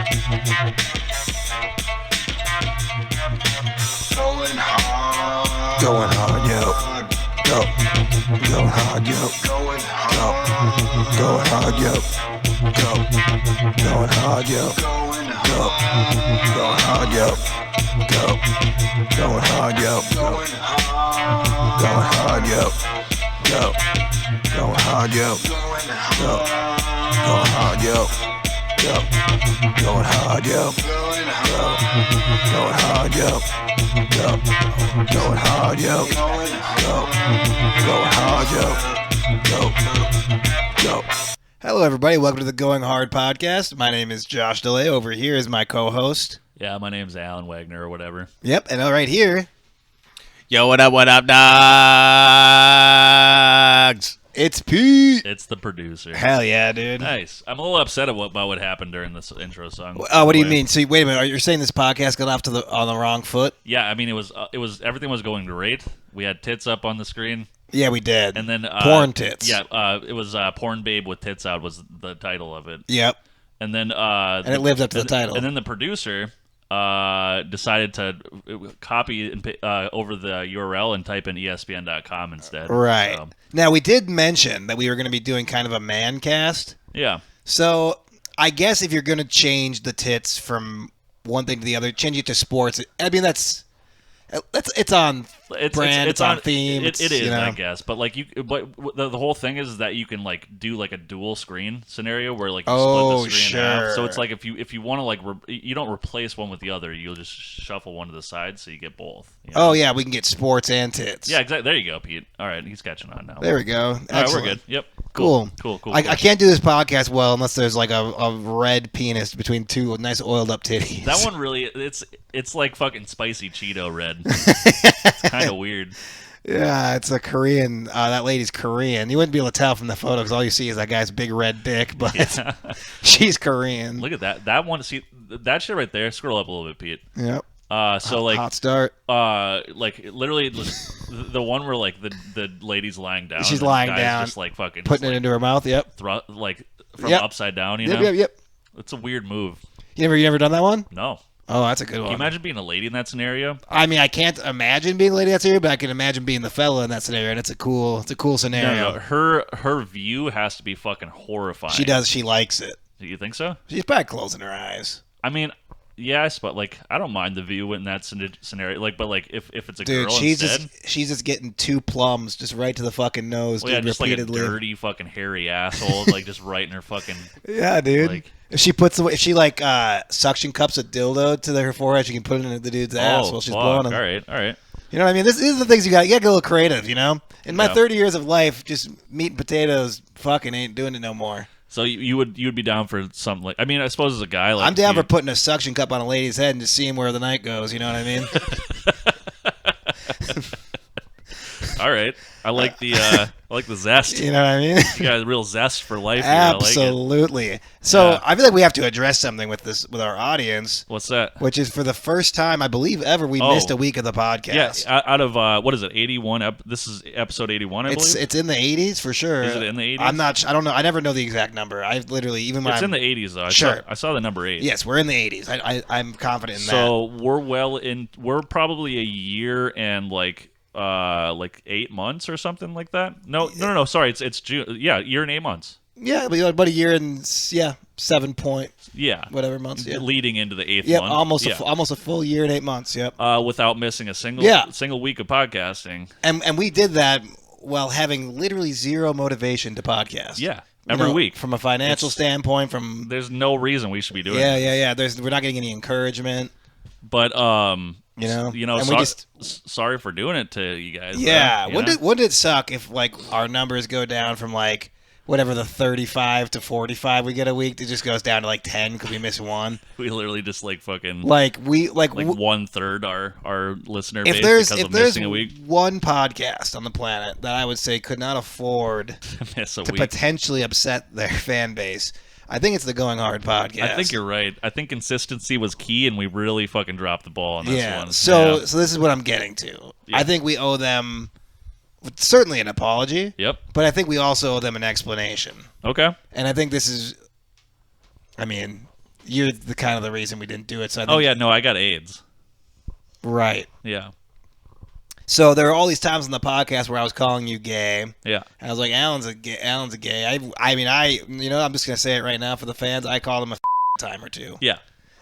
Going hard, yo. Go. Going hard, yo. Go. Going hard, yo. Go. Going hard, yo. Go. Going hard, yo. Go. Going hard, yo. Go. Going hard, yo. Go. Going hard, yo. Go. Going hard, yo. Go. Going hard, yo. Go. Going hard, yo. Go. Going hard, yo. Go. Going hard, yo. Go. Hello, everybody. Welcome to the Going Hard podcast. My name is Josh DeLay. Over here is my co-host. Yeah, my name's Alan Wagner or whatever. Yep, and right here. Yo, what up, dogs? It's Pete. It's the producer. Hell yeah, dude. Nice. I'm a little upset about what happened during this intro song. Oh, what do you mean? So wait a minute. You're saying this podcast got off on the wrong foot? Yeah, I mean it was everything was going great. We had tits up on the screen. Yeah, we did. And then porn tits. Yeah, it was Porn Babe with Tits Out was the title of it. Yep. And then and it lived up to the title. And then the producer decided to copy and over the URL and type in ESPN.com instead. Right. So. Now, we did mention that we were going to be doing kind of a man cast. Yeah. So, I guess if you're going to change the tits from one thing to the other, change it to sports. I mean, it's on brand, it's on theme. It is, you know? I guess. But like but the whole thing is that you can like do like a dual screen scenario where like you split the screen in half. So it's like if you want to like you don't replace one with the other, you'll just shuffle one to the side so you get both. You know? Oh yeah, we can get sports and tits. Yeah, exactly. There you go, Pete. All right, he's catching on now. There we go. Excellent. All right, we're good. Yep. Cool. Cool. I can't do this podcast well unless there's like a red penis between two nice oiled up titties. That one really, it's like fucking spicy Cheeto red. It's kind of weird. Yeah, it's a Korean. That lady's Korean. You wouldn't be able to tell from the photo because all you see is that guy's big red dick, but yeah. She's Korean. Look at that. That one. See that shit right there. Scroll up a little bit, Pete. Yep. So like hot start. Like literally the one where like the lady's lying down. She's lying the guy's down, just like fucking putting it into her mouth. Yep. Like from upside down. You know. Yep. It's a weird move. You never done that one? No. Oh, that's a good one. Can you imagine being a lady in that scenario? I mean, I can't imagine being a lady in that scenario, but I can imagine being the fella in that scenario, and it's a cool scenario. No. Her view has to be fucking horrifying. She does. She likes it. Do you think so? She's probably closing her eyes. I mean, yes, but like I don't mind the view in that scenario. Like, but like if it's a dude, girl she's instead, she's just getting two plums just right to the fucking nose. Well, yeah, dude, just like a repeatedly. dirty fucking hairy asshole, like just right in her fucking. Yeah, dude. Like, if she suction cups a dildo to her forehead, she can put it in the dude's ass while she's blowing him. All right. You know what I mean? These are the things you got to get a little creative. You know, in my 30 years of life, just meat and potatoes, fucking ain't doing it no more. So you would be down for something like? I mean, I suppose as a guy, like I'm down for putting a suction cup on a lady's head and just seeing where the night goes. You know what I mean? All right, I like the zest. You know what I mean? You got a real zest for life. Absolutely. Here. I like it. So yeah. I feel like we have to address something with our audience. What's that? Which is for the first time, I believe, ever we missed a week of the podcast. Yeah, out of what is it? 81. This is episode 81. I believe it's in the 80s for sure. Is it in the 80s? I'm not. I don't know. I never know the exact number. I literally it's in the 80s though. I saw the number 8. Yes, we're in the 80s. I'm confident in that. So we're probably a year and like 8 months or something like that. No. Sorry, it's June. Yeah, year and 8 months. Yeah, about a year and 7 point. Yeah, whatever months. Yeah. Leading into the 8th month. Almost a full year and 8 months. Yep. Without missing a single week of podcasting. And we did that while having literally zero motivation to podcast. Yeah. Every week. From a financial standpoint, there's no reason we should be doing it. Yeah. We're not getting any encouragement. But and sorry for doing it to you guys. Yeah. Wouldn't it suck if like our numbers go down from like whatever the 35 to 45 we get a week, it just goes down to like 10 because we miss one. We literally just like fucking like 1/3 our listener base because of missing a week. One podcast on the planet that I would say could not afford to potentially upset their fan base, I think it's the Going Hard podcast. I think you're right. I think consistency was key, and we really fucking dropped the ball on this one. So this is what I'm getting to. Yeah. I think we owe them certainly an apology. Yep. But I think we also owe them an explanation. Okay. And I think this is, I mean, you're the kind of the reason we didn't do it. So I think, Oh yeah, no, I got AIDS. right. Yeah. So there are all these times in the podcast where I was calling you gay. Yeah. And I was like, Alan's a gay. I mean, I'm just gonna say it right now for the fans. I called him a time or two. Yeah.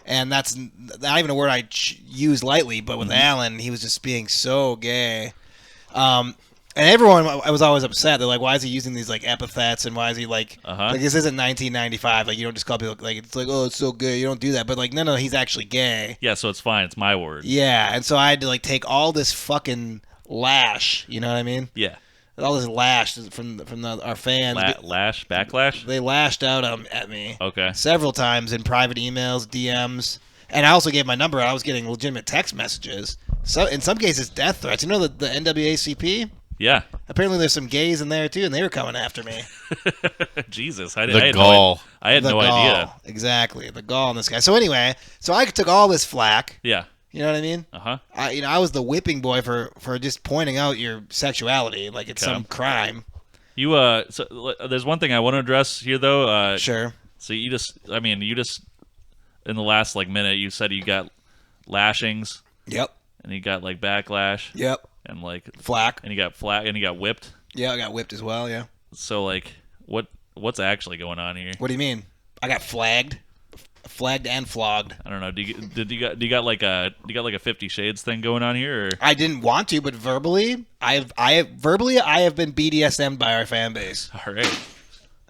And that's not even a word I use lightly, but with Alan, he was just being so gay. And everyone, I was always upset. They're like, why is he using these like epithets, and why is he like this isn't 1995. Like, you don't just call people like, it's like, oh, it's so gay. You don't do that. But like, no, he's actually gay. Yeah, so it's fine. It's my word. Yeah, and so I had to like take all this fucking lash. You know what I mean? Yeah. All this lash from our fans. Backlash? They lashed out at me. Okay. Several times in private emails, DMs, and I also gave my number. I was getting legitimate text messages. So in some cases, death threats. You know the NAACP? Yeah. Apparently, there's some gays in there too, and they were coming after me. Jesus, The gall. I had no idea. Exactly, the gall in this guy. So anyway, I took all this flack. Yeah. You know what I mean? I was the whipping boy for just pointing out your sexuality, like it's some crime. You so there's one thing I want to address here though. Sure. So you just in the last like minute you said you got lashings. Yep. And you got like backlash. Yep. And like flack. And you got flack and you got whipped. Yeah, I got whipped as well. Yeah. So like, what's actually going on here? What do you mean? I got flagged and flogged. I don't know. Do you got like a 50 Shades thing going on here? Or? I didn't want to, but verbally, I have been BDSM'd by our fan base. All right.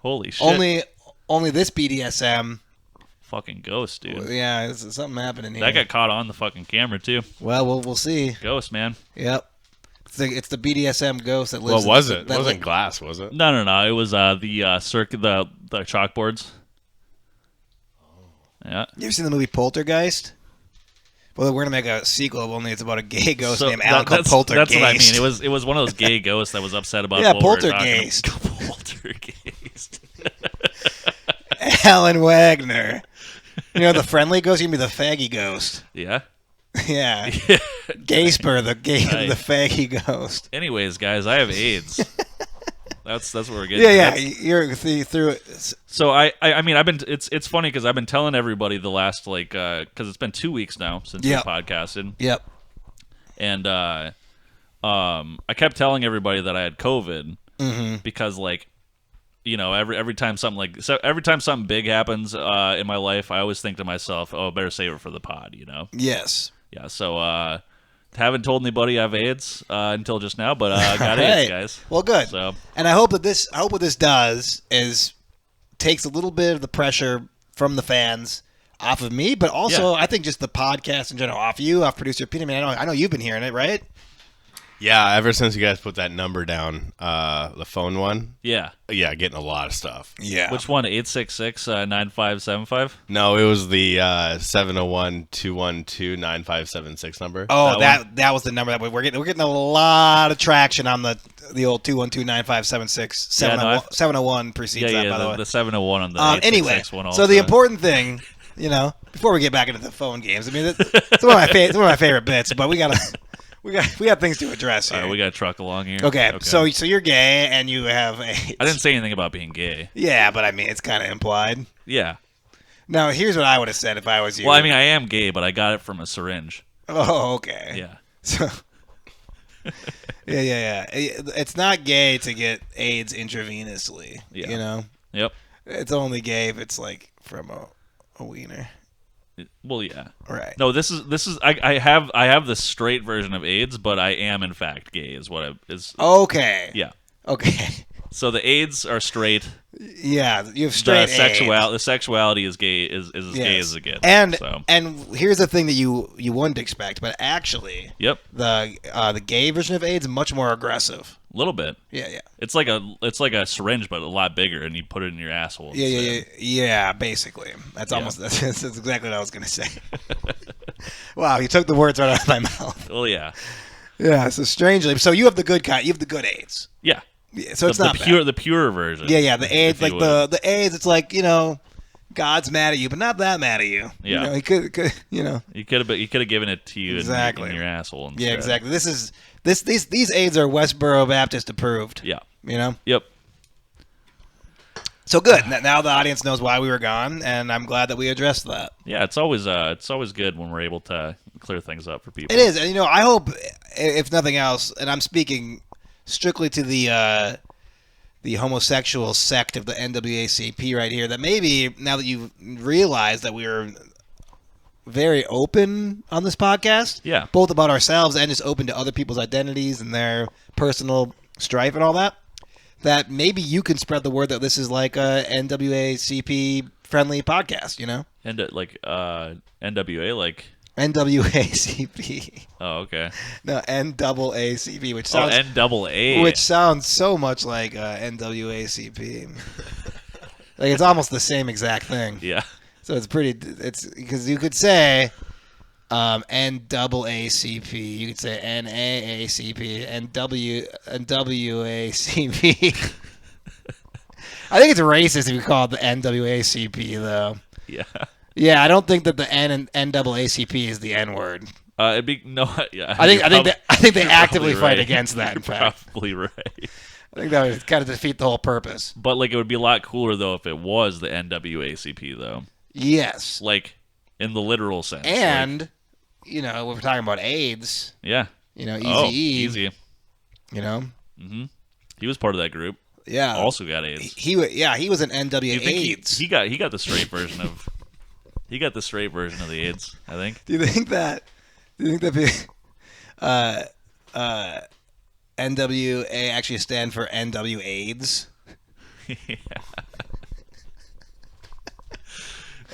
Holy shit. Only this BDSM. Fucking ghost, dude. Yeah, there's something happening here. That got caught on the fucking camera too. Well, we'll see. Ghost, man. Yep. It's the BDSM ghost that lives. What was it? It wasn't glass, was it? No. It was the circuit, the chalkboards. Yeah. You ever seen the movie Poltergeist? Well, we're gonna make a sequel. Only it's about a gay ghost named Alan called Poltergeist. That's what I mean. It was one of those gay ghosts that was upset about. Yeah, what Poltergeist. Poltergeist. Alan Wagner. You know the friendly ghost. You mean the faggy ghost? Yeah. Yeah. Gasper, the faggy ghost. Anyways, guys, I have AIDS. That's what we're getting. Yeah. You're through it. So I mean I've been it's funny because I've been telling everybody the last like because it's been 2 weeks now since we podcasted. Yep. And I kept telling everybody that I had COVID because like, you know, every time something big happens in my life, I always think to myself, oh, I better save it for the pod, you know. Yes. Yeah. So haven't told anybody I have AIDS until just now, but I got AIDS, guys. Well, good. So, and I hope what this does is takes a little bit of the pressure from the fans off of me, but also I think just the podcast in general, off you, off producer Peter. I mean, I know you've been hearing it, right? Yeah, ever since you guys put that number down, the phone one. Yeah, getting a lot of stuff. Yeah. Which one? 866-9575? No, it was the 701-212-9576 number. Oh, that was the number that we're getting a lot of traction on the old 212-9576. 701 precedes that, by the way. The 701 on the 866 anyway, one also. So the important thing, you know, before we get back into the phone games, I mean, it's one of my favorite bits, but we got things to address here. All right, we got to truck along here. Okay. So you're gay and you have AIDS. I didn't say anything about being gay. Yeah, but I mean, it's kind of implied. Yeah. Now, here's what I would have said if I was you. Well, I mean, I am gay, but I got it from a syringe. Oh, okay. Yeah. So, yeah. It's not gay to get AIDS intravenously. Yeah. You know? Yep. It's only gay if it's like from a wiener. Well, yeah. Right. No, this is I have the straight version of AIDS, but I am in fact gay. Is what is. Okay. Yeah. Okay. So the AIDS are straight. Yeah, you have straight AIDS. The sexuality is gay is as gay as it gets. And so. and here's the thing that you wouldn't expect, but actually, yep. The gay version of AIDS is much more aggressive. A little bit. Yeah. It's like a syringe, but a lot bigger, and you put it in your asshole. Yeah. Basically, that's exactly what I was gonna say. Wow, you took the words right out of my mouth. Well, yeah. Yeah. So strangely, so you have the good kind. You have the good AIDS. Yeah. Yeah, so it's not the pure version. Yeah. The AIDS, like the AIDS, it's like, you know, God's mad at you, but not that mad at you. Yeah. You know, he could you know. He could have given it to you exactly in your asshole. Instead. Yeah, exactly. These AIDS are Westboro Baptist approved. Yeah. You know. Yep. So good. Now the audience knows why we were gone, and I'm glad that we addressed that. Yeah, it's always good when we're able to clear things up for people. It is, and I hope, if nothing else, and I'm speaking strictly to the homosexual sect of the NWACP right here, that maybe now that you've realized that we're very open on this podcast, yeah, both about ourselves and just open to other people's identities and their personal strife and all that, that maybe you can spread the word that this is like a NWACP friendly podcast, And NWA, like NWACP. Oh, okay. No, NAACP, which sounds NAA, which sounds so much like NWACP. Like it's almost the same exact thing. Yeah. So it's because you could say NAACP, you could say NAACP, NWACP. I think it's racist if you call it the NWACP though. Yeah. Yeah, I don't think that the N and NAACP is the N word. It'd be no. Yeah. I think they actively fight right. against that. In fact, probably right. I think that would kind of defeat the whole purpose. But like, it would be a lot cooler though if it was the NWACP though. Yes. Like in the literal sense. And when we're talking about AIDS. Yeah. Easy. Mm-hmm. He was part of that group. Yeah. Also got AIDS. He was an NWA AIDS. He got the straight version of. He got the straight version of the AIDS, I think. Do you think that NWA actually stand for NW AIDS? Yeah.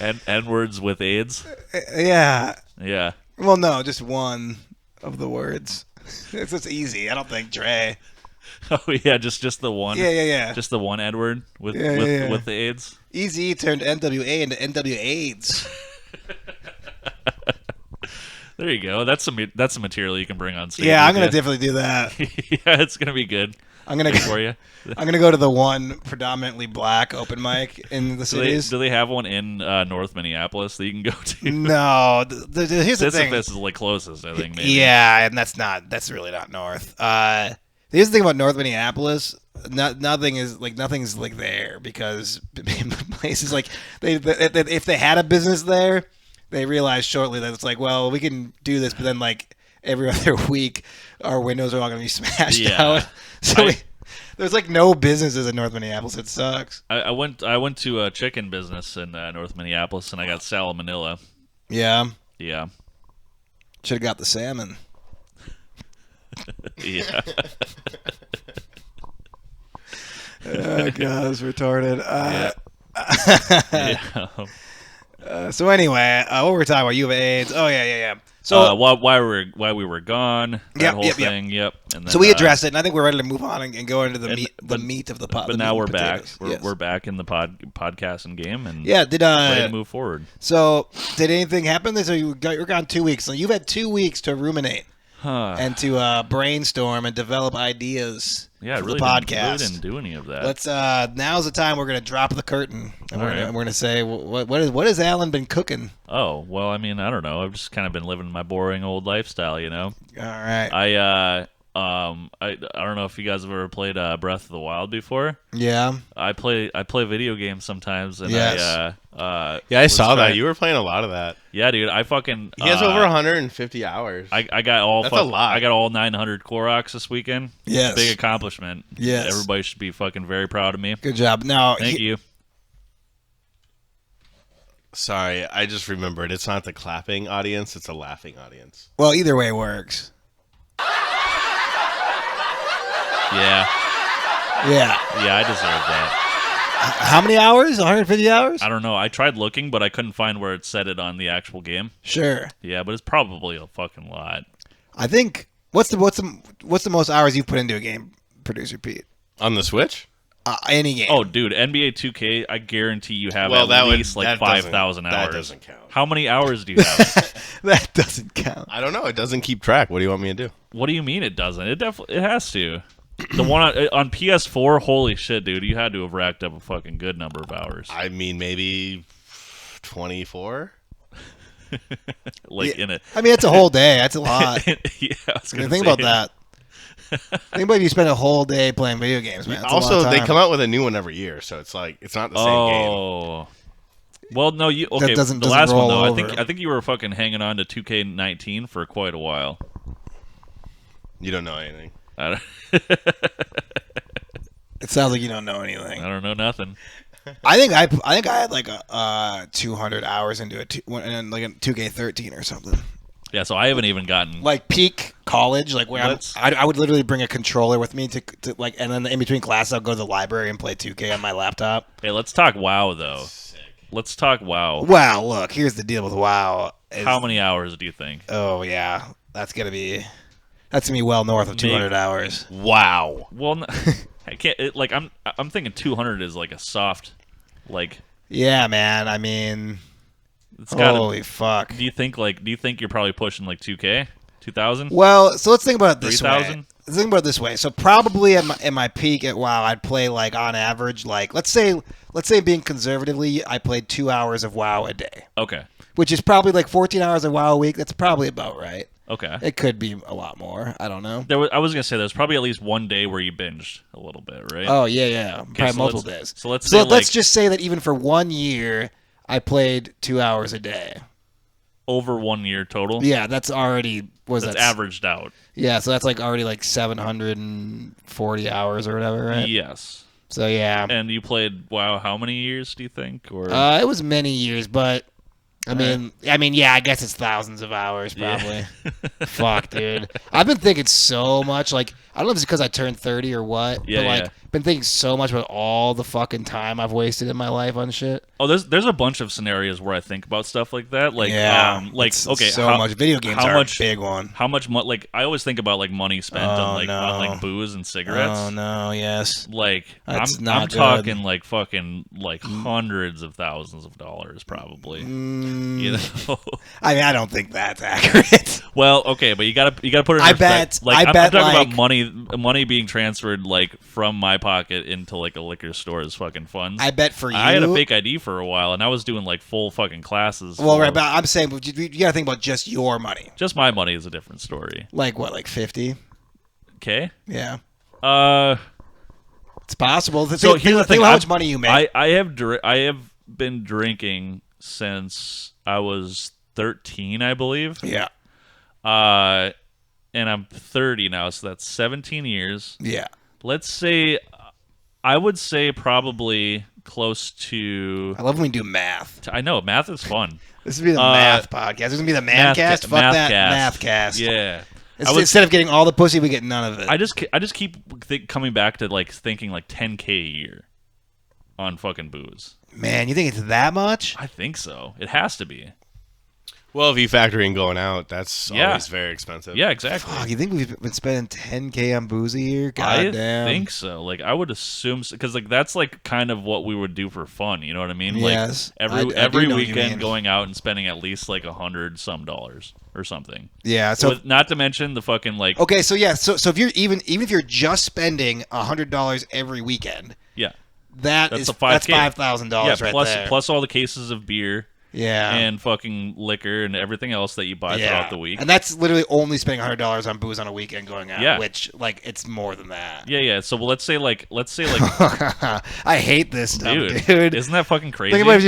And N-words with AIDS? Yeah. Yeah. Well, no, just one of the words. It's just easy. I don't think Dre. Oh yeah, just the one. Yeah. Just the one Edward with the AIDS. Easy turned NWA into NW AIDS. There you go. That's some material you can bring on stage. Yeah, I'm gonna definitely do that. Yeah, it's gonna be good. I'm gonna go for you. I'm gonna go to the one predominantly black open mic in the cities. Do they have one in North Minneapolis that you can go to? No. Here's the thing. This is like closest, I think. Maybe. Yeah, and that's really not North. Here's the thing about North Minneapolis. Nothing's like there because places like if they had a business there, they realized shortly that it's like, well, we can do this, but then like every other week, our windows are all going to be smashed out. So there's like no businesses in North Minneapolis. It sucks. I went to a chicken business in North Minneapolis, and I got salmonella. Yeah. Yeah. Should have got the salmon. Yeah. Oh, God, it's retarded. Yeah. So anyway, what were we talking about? You have AIDS. Oh, yeah. So why we were gone, that whole thing. Yep. And then, so we addressed it, and I think we're ready to move on and go into the meat of the pod. But now we're back. We're back in the podcasting game, and ready to move forward. So did anything happen? So you were gone 2 weeks. So you've had 2 weeks to ruminate and to brainstorm and develop ideas. Yeah, for really the podcast. Really didn't do any of that. Let's. Now's the time we're going to drop the curtain, and we're going to say what has Alan been cooking? Oh well, I mean, I don't know. I've just kind of been living my boring old lifestyle, All right. I don't know if you guys have ever played Breath of the Wild before. Yeah. I play video games sometimes, and yes. I saw that you were playing a lot of that. Yeah, dude. I fucking. He has over 150 hours. I got all. That's a lot. I got all 900 Koroks this weekend. Yes. Big accomplishment. Yes. Everybody should be fucking very proud of me. Good job. Now, thank you. Sorry, I just remembered. It's not the clapping audience; it's a laughing audience. Well, either way works. Yeah. Yeah. Yeah, I deserve that. How many hours? 150 hours? I don't know. I tried looking, but I couldn't find where it said it on the actual game. Sure. Yeah, but it's probably a fucking lot. I think what's the most hours you've put into a game, producer Pete? On the Switch? Any game. Oh, dude, NBA 2K, I guarantee you have at least like 5,000 hours. That doesn't count. How many hours do you have? That doesn't count. I don't know. It doesn't keep track. What do you want me to do? What do you mean it doesn't? It has to. The one on PS4, holy shit, dude, you had to have racked up a fucking good number of hours. I mean, maybe 24. Like in it. I mean, it's a whole day. That's a lot. Yeah, I was gonna think say, about that. Think about if you spend a whole day playing video games, man. That's a Also, long they time. come out with a new one every year, so it's like it's not the same game. Oh. Well, no, you okay? doesn't The last one roll though, over. I think you were fucking hanging on to 2K19 for quite a while. You don't know anything. I don't, It sounds like you don't know anything. I don't know nothing. I think I had like a 200 hours into it, like a 2K13 or something. Yeah, so I haven't even gotten. Like peak college, like where I would literally bring a controller with me to like, and then in between classes I'll go to the library and play 2K on my laptop. Hey, let's talk WoW though. Let's talk WoW. Wow, look, here's the deal with WoW. How many hours do you think? Oh yeah, that's gonna be well north of 200 hours. Wow. Well, no, I can't. I'm thinking 200 is like a soft, like. Yeah, man. I mean, It's gotta, holy fuck. Do you think you're probably pushing like 2K, 2,000? Well, so let's think about it this 3,000? way. Let's think about it this way. So probably at my peak at WoW, I'd play like on average, like let's say being conservatively, I played 2 hours of WoW a day, Okay. which is probably like 14 hours of WoW a week. That's probably about right. Okay. It could be a lot more. I don't know. I was gonna say there's probably at least one day where you binged a little bit, right? Oh yeah. Probably so multiple let's- days. so let's so say, let's like- just say that even for 1 year, I played 2 hours a day. Over 1 year total. Yeah, that's already That's that averaged out. Yeah, so that's like already like 740 hours or whatever, right? Yes. So yeah, And you played WoW how many years do you think? Or it was many years, but I mean, yeah, I guess it's thousands of hours probably. Fuck, dude, I've been thinking so much. Like, I don't know if it's because I turned 30 or what, Yeah, but like, yeah. been thinking so much about all the fucking time I've wasted in my life on shit. Oh, there's a bunch of scenarios where I think about stuff like that. Like, it's okay, so much. Video games are a big one. How much like I always think about like money spent on like booze and cigarettes. Oh no, yes. Like That's I'm not good. talking like fucking like hundreds of thousands of dollars probably. You know. I mean, I don't think that's accurate. Well, okay, but you gotta put it in I perspective. bet- Like, I I'm bet, talking like- about money being transferred like from my pocket into like a liquor store's fucking funds. I bet for you. I had a fake ID for a while, and I was doing like full fucking classes. Well, for- right, but I'm saying you gotta think about just your money. just my money is a different story. Like what, like 50? Okay. Yeah, Uh, it's possible. so here's the thing: Think how much money you make. I have been drinking since I was 13, I believe. Yeah, And I'm 30 now, so that's 17 years. yeah. Let's say, I would say probably close to. I love when we do math. I know math is fun. This would be the math podcast. This is gonna be the Mathcast. Fuck that Mathcast. Yeah. Instead of getting all the pussy, we get none of it. I just keep coming back to like thinking like 10K a year on fucking booze. Man, you think it's that much? I think so. It has to be. Well, if you factor in going out, that's Yeah. always very expensive. Yeah, exactly. Fuck, you think we've been spending 10K on booze a year? God I damn. think so. Like I would assume because like that's like kind of what we would do for fun. You know what I mean? Yes. Like I do every know what you weekend mean. going out and spending at least like $100 some or something. Yeah. So Not to mention the fucking like okay, so yeah, so if you're even if you're just spending $100 every weekend, yeah that's a 5K. $5,000 right there. plus all the cases of beer yeah. and fucking liquor and everything else that you buy throughout the week. And that's literally only spending $100 on booze on a weekend going out. Yeah. Which like it's more than that. Yeah. So let's say like I hate this stuff, dude, dude. isn't that fucking crazy? Think about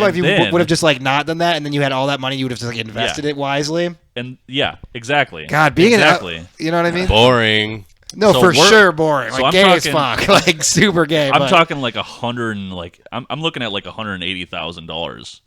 if you then- would have just like not done that, and then you had all that money, you would have just like invested it wisely. And yeah, exactly. God, being exactly. you know what I mean? Boring. No, So for we're- sure, boring. so Like I'm gay as talking- fuck, like super gay. I'm but- talking like I'm looking at like $180,000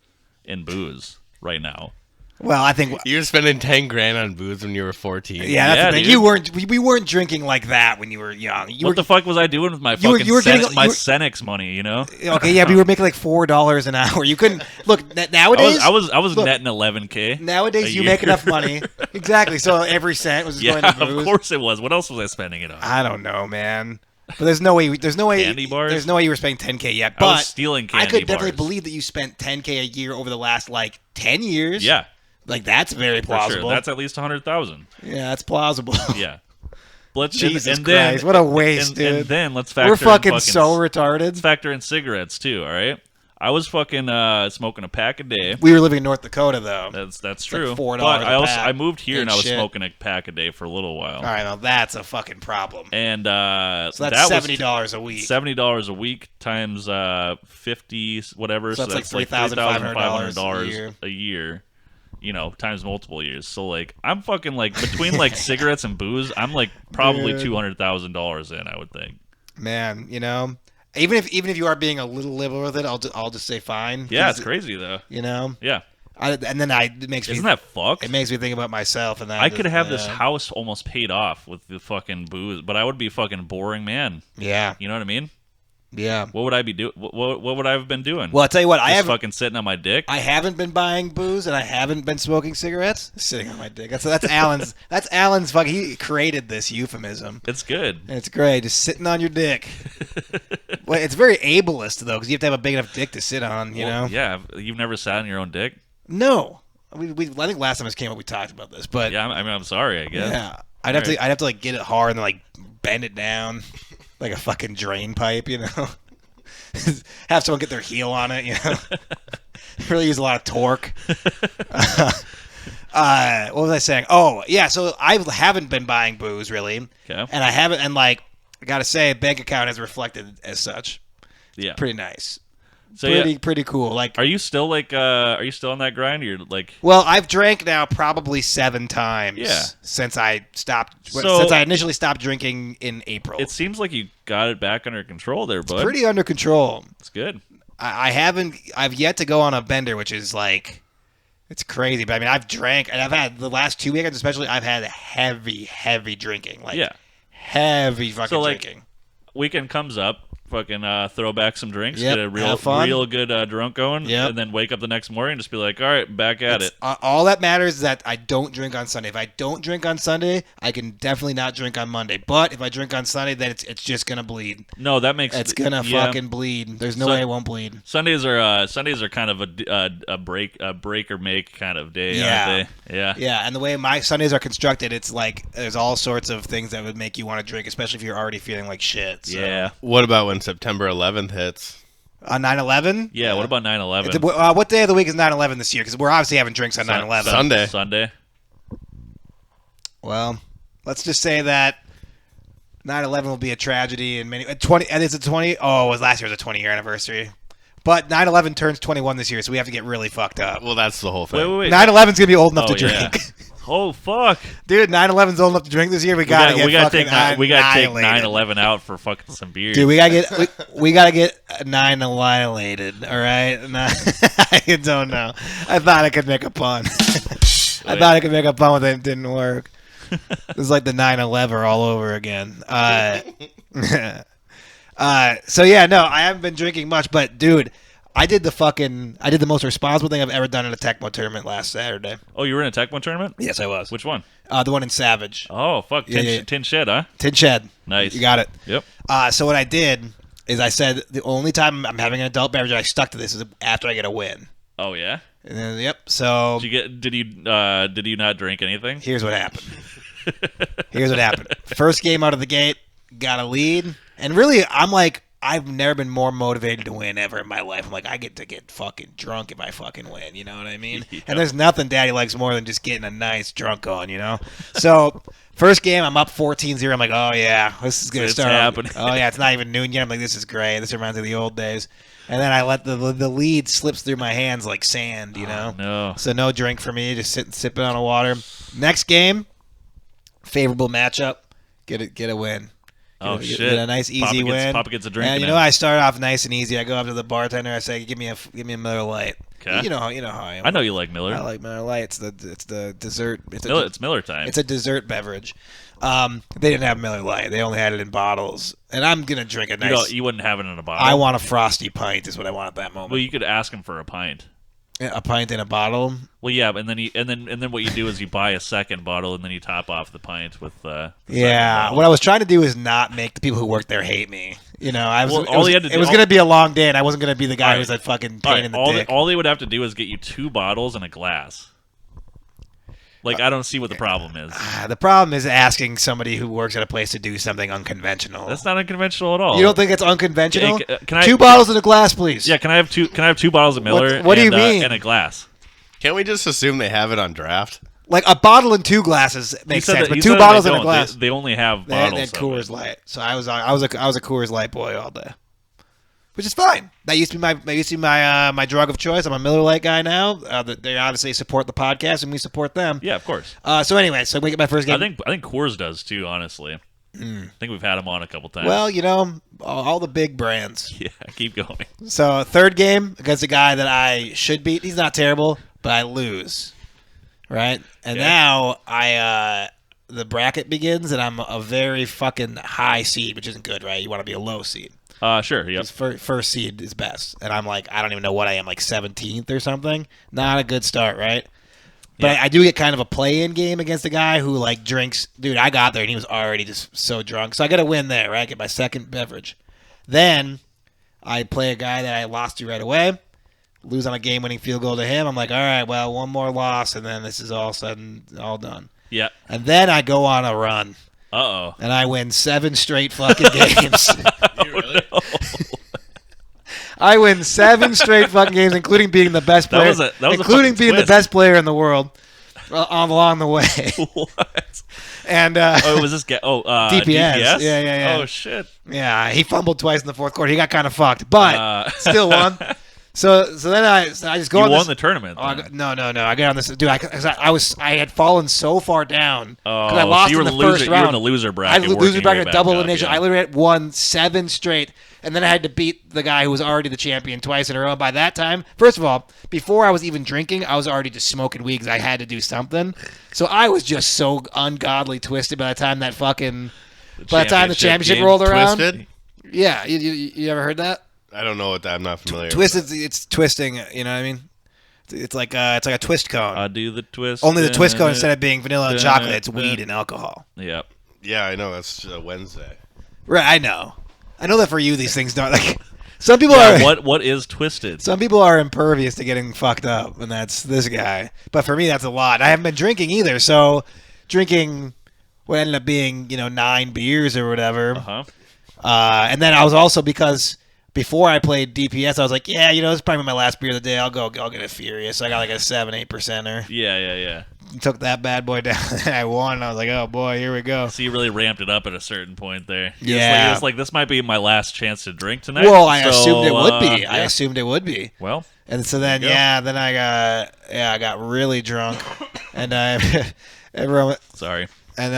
in booze right now. Well, I think. You were spending 10 grand on booze when you were 14. Yeah, that's Yeah, the thing. dude. You weren't. We weren't drinking like that when you were young. What the fuck was I doing with my you were fucking getting- my you were- Senex money? You know, Okay, yeah, but you were making like $4 an hour. You couldn't look nowadays. I was look, netting 11K. Nowadays, a you year. make enough money. Exactly. So every cent was Yeah, going to booze. of course it was. What else was I spending it on? I don't know, man. But there's no way. Candy bars? There's no way you were spending 10K yet. I But was stealing I candy could definitely bars. believe that you spent 10K a year over the last like 10 years. Yeah, Like that's very for plausible. sure. That's at least 100,000. Yeah, that's plausible. Yeah. Let's Jesus and Christ, then, what a waste, and, dude. And then let's factor We're fucking in so retarded. Let's factor in cigarettes too. All right. I was fucking smoking a pack a day. We were living in North Dakota, though. That's true. Like $4 but a pack. I moved here and I was shit. smoking a pack a day for a little while. All right, now that's a fucking problem. And so that's $70 a week. $70 a week times 50 whatever. So that's like $3,500 a year. You know, times multiple years. So like, I'm fucking like between like cigarettes and booze, I'm like probably $200,000 in. I would think. Man, you know. Even if you are being a little liberal with it, I'll just say fine. Yeah, it's crazy though. You know. Yeah. It makes me. Isn't that fucked? It makes me think about myself, and I could have this house almost paid off with the fucking booze, but I would be a fucking boring man. Yeah. You know what I mean? Yeah. What would I be doing? What would I have been doing? Well, I'll tell you what. Just fucking sitting on my dick. I haven't been buying booze, and I haven't been smoking cigarettes. Sitting on my dick. That's Alan's. That's Alan's fucking. He created this euphemism. It's good. And it's great. Just sitting on your dick. Well, it's very ableist though, because you have to have a big enough dick to sit on. You know. Yeah. You've never sat on your own dick? No. I think last time this came up, we talked about this, but yeah. I mean, I'm sorry. I guess. Yeah. I'd have to like get it hard and then, like bend it down like a fucking drain pipe. You know. Have someone get their heel on it, you know. Really use a lot of torque. What was I saying? Oh, yeah. So I haven't been buying booze really, okay. And I gotta say, bank account has reflected as such. Yeah, pretty nice. So pretty cool. Like, are you still on that grind? Or you're like, well, I've drank now probably 7 times. Yeah. Since I initially stopped drinking in April. It seems like you got it back under control there, bud. It's pretty under control. It's good. I've yet to go on a bender, which is like, it's crazy. But I mean, I've drank, and I've had the last 2 weekends, especially. I've had heavy drinking. Like, heavy fucking drinking. Weekend comes up. Fucking throw back some drinks, get a real good drunk going, and then wake up the next morning and just be like, all right, back at it. All that matters is that I don't drink on Sunday. If I don't drink on Sunday, I can definitely not drink on Monday. But if I drink on Sunday, then it's just gonna bleed. No, that makes it's gonna fucking bleed. There's no way it won't bleed. Sundays are kind of a break or make kind of day, aren't they? Yeah. And the way my Sundays are constructed, it's like there's all sorts of things that would make you want to drink, especially if you're already feeling like shit. So. Yeah. What about when September 11th hits? On 9/11? Yeah, what about 9/11? What day of the week is 9/11 this year? Because we're obviously having drinks on 9/11. Sunday. Well, let's just say that 9/11 will be a tragedy in many. 20. And is it 20? Oh, it was last year was a 20-year anniversary. But 9/11 turns 21 this year, so we have to get really fucked up. Well, that's the whole thing. Wait. 9/11's gonna be old enough to drink. Yeah. Oh fuck, dude! 9/11's old enough to drink this year. We gotta take 9/11 out for fucking some beer. Dude, we gotta get 9 annihilated. All right, I don't know. I thought I could make a pun. I thought I could make a pun, but it didn't work. It was like the 9/11 all over again. So yeah, no, I haven't been drinking much, but dude. I did the most responsible thing I've ever done in a Tecmo tournament last Saturday. Oh, you were in a Tecmo tournament? Yes, I was. Which one? The one in Savage. Oh, fuck. Tin Shed, huh? Tin Shed. Nice. You got it. Yep. So what I did is I said the only time I'm having an adult beverage and I stuck to this is after I get a win. Oh, yeah? And then, yep. So did you not drink anything? Here's what happened. First game out of the gate, got a lead. And really, I'm like, I've never been more motivated to win ever in my life. I'm like, I get to get fucking drunk if I fucking win, you know what I mean? Yeah. And there's nothing Daddy likes more than just getting a nice drunk on, you know? So, first game, I'm up 14-0. I'm like, oh, yeah, this is going to start. Happening. Oh, yeah, it's not even noon yet. I'm like, this is great. This reminds me of the old days. And then I let the lead slips through my hands like sand, you know? No. So, no drink for me, just sipping on a water. Next game, favorable matchup, get a win. Shit! Get a nice easy win. Papa gets a drink. And you know, I start off nice and easy. I go up to the bartender. I say, "Give me a Miller Lite." Okay. You know how I am. I know you like Miller. I like Miller Lite. It's the dessert. It's Miller time. It's a dessert beverage. They didn't have Miller Lite. They only had it in bottles. And I'm gonna drink a nice. You wouldn't have it in a bottle. I want a frosty pint. Is what I want at that moment. Well, you could ask him for a pint. A pint in a bottle. Well, yeah, and then what you do is you buy a second bottle and then you top off the pint with. Yeah, what I was trying to do is not make the people who work there hate me. You know, it was going to be a long day, and I wasn't going to be the guy who's a fucking pain in the dick. All they would have to do is get you 2 bottles and a glass. Like, I don't see what the problem is. The problem is asking somebody who works at a place to do something unconventional. That's not unconventional at all. You don't think it's unconventional? Can I, 2 bottles in a glass, please. Yeah, can I have 2 bottles of Miller What do you mean? And a glass? Can't we just assume they have it on draft? Like a bottle and 2 glasses makes sense, but 2 bottles in a glass. They only have They bottles. had Coors Light, so I was a Coors Light boy all day, which is fine. That used to be my drug of choice. I'm a Miller Lite guy now. They obviously support the podcast, and we support them. Yeah, of course. So anyway, we get my first game. I think Coors does too. Honestly, I think we've had them on a couple times. Well, all the big brands. Yeah, keep going. So third game against a guy that I should beat. He's not terrible, but I lose. Right? And now the bracket begins, and I'm a very fucking high seed, which isn't good, right? You want to be a low seed. Sure, yep. First seed is best. And I'm like, I don't even know what I am, like 17th or something. Not a good start, right? But I do get kind of a play-in game against a guy who, like, drinks. Dude, I got there, and he was already just so drunk. So I got to win there, right? Get my second beverage. Then I play a guy that I lost to right away. Lose on a game-winning field goal to him. I'm like, all right, well, one more loss, and then this is all sudden all done. Yeah. And then I go on a run. Uh-oh. And I win 7 straight fucking games. Really? No. I win 7 straight fucking games, including being the best player. That was including being the twist. best player in the world along the way. What? And Was this DPS? Yeah. Oh shit. Yeah, he fumbled twice in the fourth quarter. He got kind of fucked, but still won. So then I just go You on won this, the tournament. No. I got on this, dude. I had fallen so far down because I Oh, lost so you were in the the loser, first you were round. in the loser I bracket. had the working loser your bracket, way double back up, elimination. yeah. I literally had won 7 straight, and then I had to beat the guy who was already the champion twice in a row. By that time, first of all, before I was even drinking, I was already just smoking weed because I had to do something. So I was just so ungodly twisted by the time that fucking the championship game. rolled around. Twisted? Yeah, you ever heard that? I don't know what that. I'm not familiar. Twisted, it's twisting. You know what I mean? It's like a twist cone. I do the twist. Only the twist cone, instead of being vanilla and chocolate, it's weed and alcohol. Yep. Yeah, I know. That's Wednesday. Right, I know that for you these things don't like. Some people are. What is twisted? Some people are impervious to getting fucked up, and that's this guy. But for me, that's a lot. I haven't been drinking either, so drinking what ended up being 9 beers or whatever. Uh-huh. And then I was also, because before I played DPS, I was like, yeah, this is probably my last beer of the day. I'll get a Furious. So I got like a 7-8%er. Yeah. Took that bad boy down, and I won. I was like, oh boy, here we go. So you really ramped it up at a certain point there. Yeah. It's like this might be my last chance to drink tonight. Well, I assumed it would be. Yeah. I assumed it would be. Well. And so then, then I got really drunk, and everyone. Sorry. And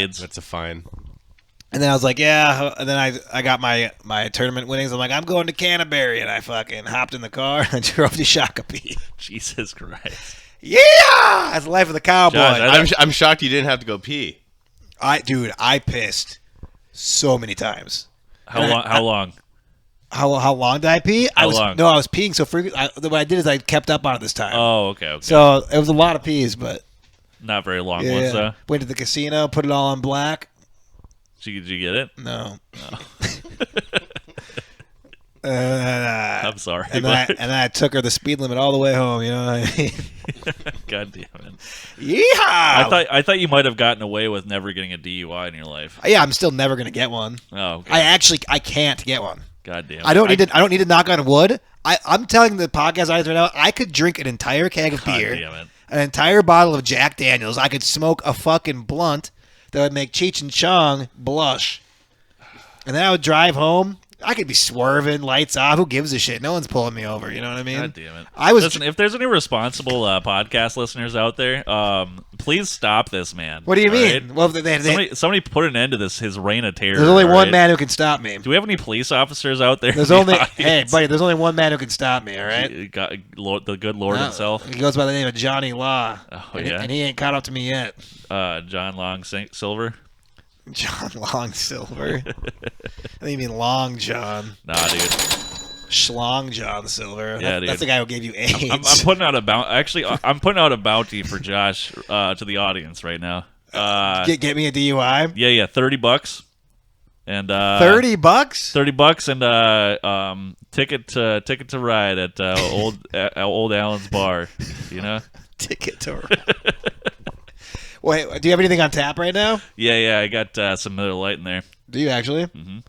AIDS. That's a fine. And then I was like, yeah. And then I got my tournament winnings. I'm like, I'm going to Canterbury, and I fucking hopped in the car and drove to Shakopee. Jesus Christ. Yeah, that's the life of the cowboy. Josh, I'm shocked you didn't have to go pee. I pissed so many times. How long? How long did I pee? How long? No, I was peeing so frequently. What I did is I kept up on it this time. Oh, okay. So it was a lot of pees, but not very long yeah. ones, though. Went to the casino, put it all on black. Did you get it? No. I'm sorry. And then I took her the speed limit all the way home. You know what I mean? God damn it! Yeehaw! I thought you might have gotten away with never getting a DUI in your life. Yeah, I'm still never gonna get one. Oh, okay. I can't get one. God damn it. I don't need to knock on wood. I'm telling the podcast audience right now, I could drink an entire keg of beer, damn it. an entire bottle of Jack Daniels. I could smoke a fucking blunt that would make Cheech and Chong blush, and then I would drive home. I could be swerving, lights off. Who gives a shit? No one's pulling me over. You know what I mean? God damn it! Listen, if there's any responsible podcast listeners out there, please stop this man. What do you mean? Right? Well, somebody put an end to his reign of terror. There's only one man who can stop me. Do we have any police officers out there? There's only hey, buddy. There's only one man who can stop me. All right. The good Lord himself. He goes by the name of Johnny Law. Oh and he ain't caught up to me yet. John Long Silver. John Long Silver. I think you mean Long John. Nah, dude. Shlong John Silver. Yeah, dude. That's the guy who gave you AIDS. I'm putting out a bounty. Actually, I'm putting out a bounty for Josh to the audience right now. Get me a DUI. Yeah, $30. And $30? $30 and ticket to ride at old Allen's bar. You know. Ticket to ride. Wait, do you have anything on tap right now? Yeah, I got some Miller Lite in there. Do you actually? Mm-hmm.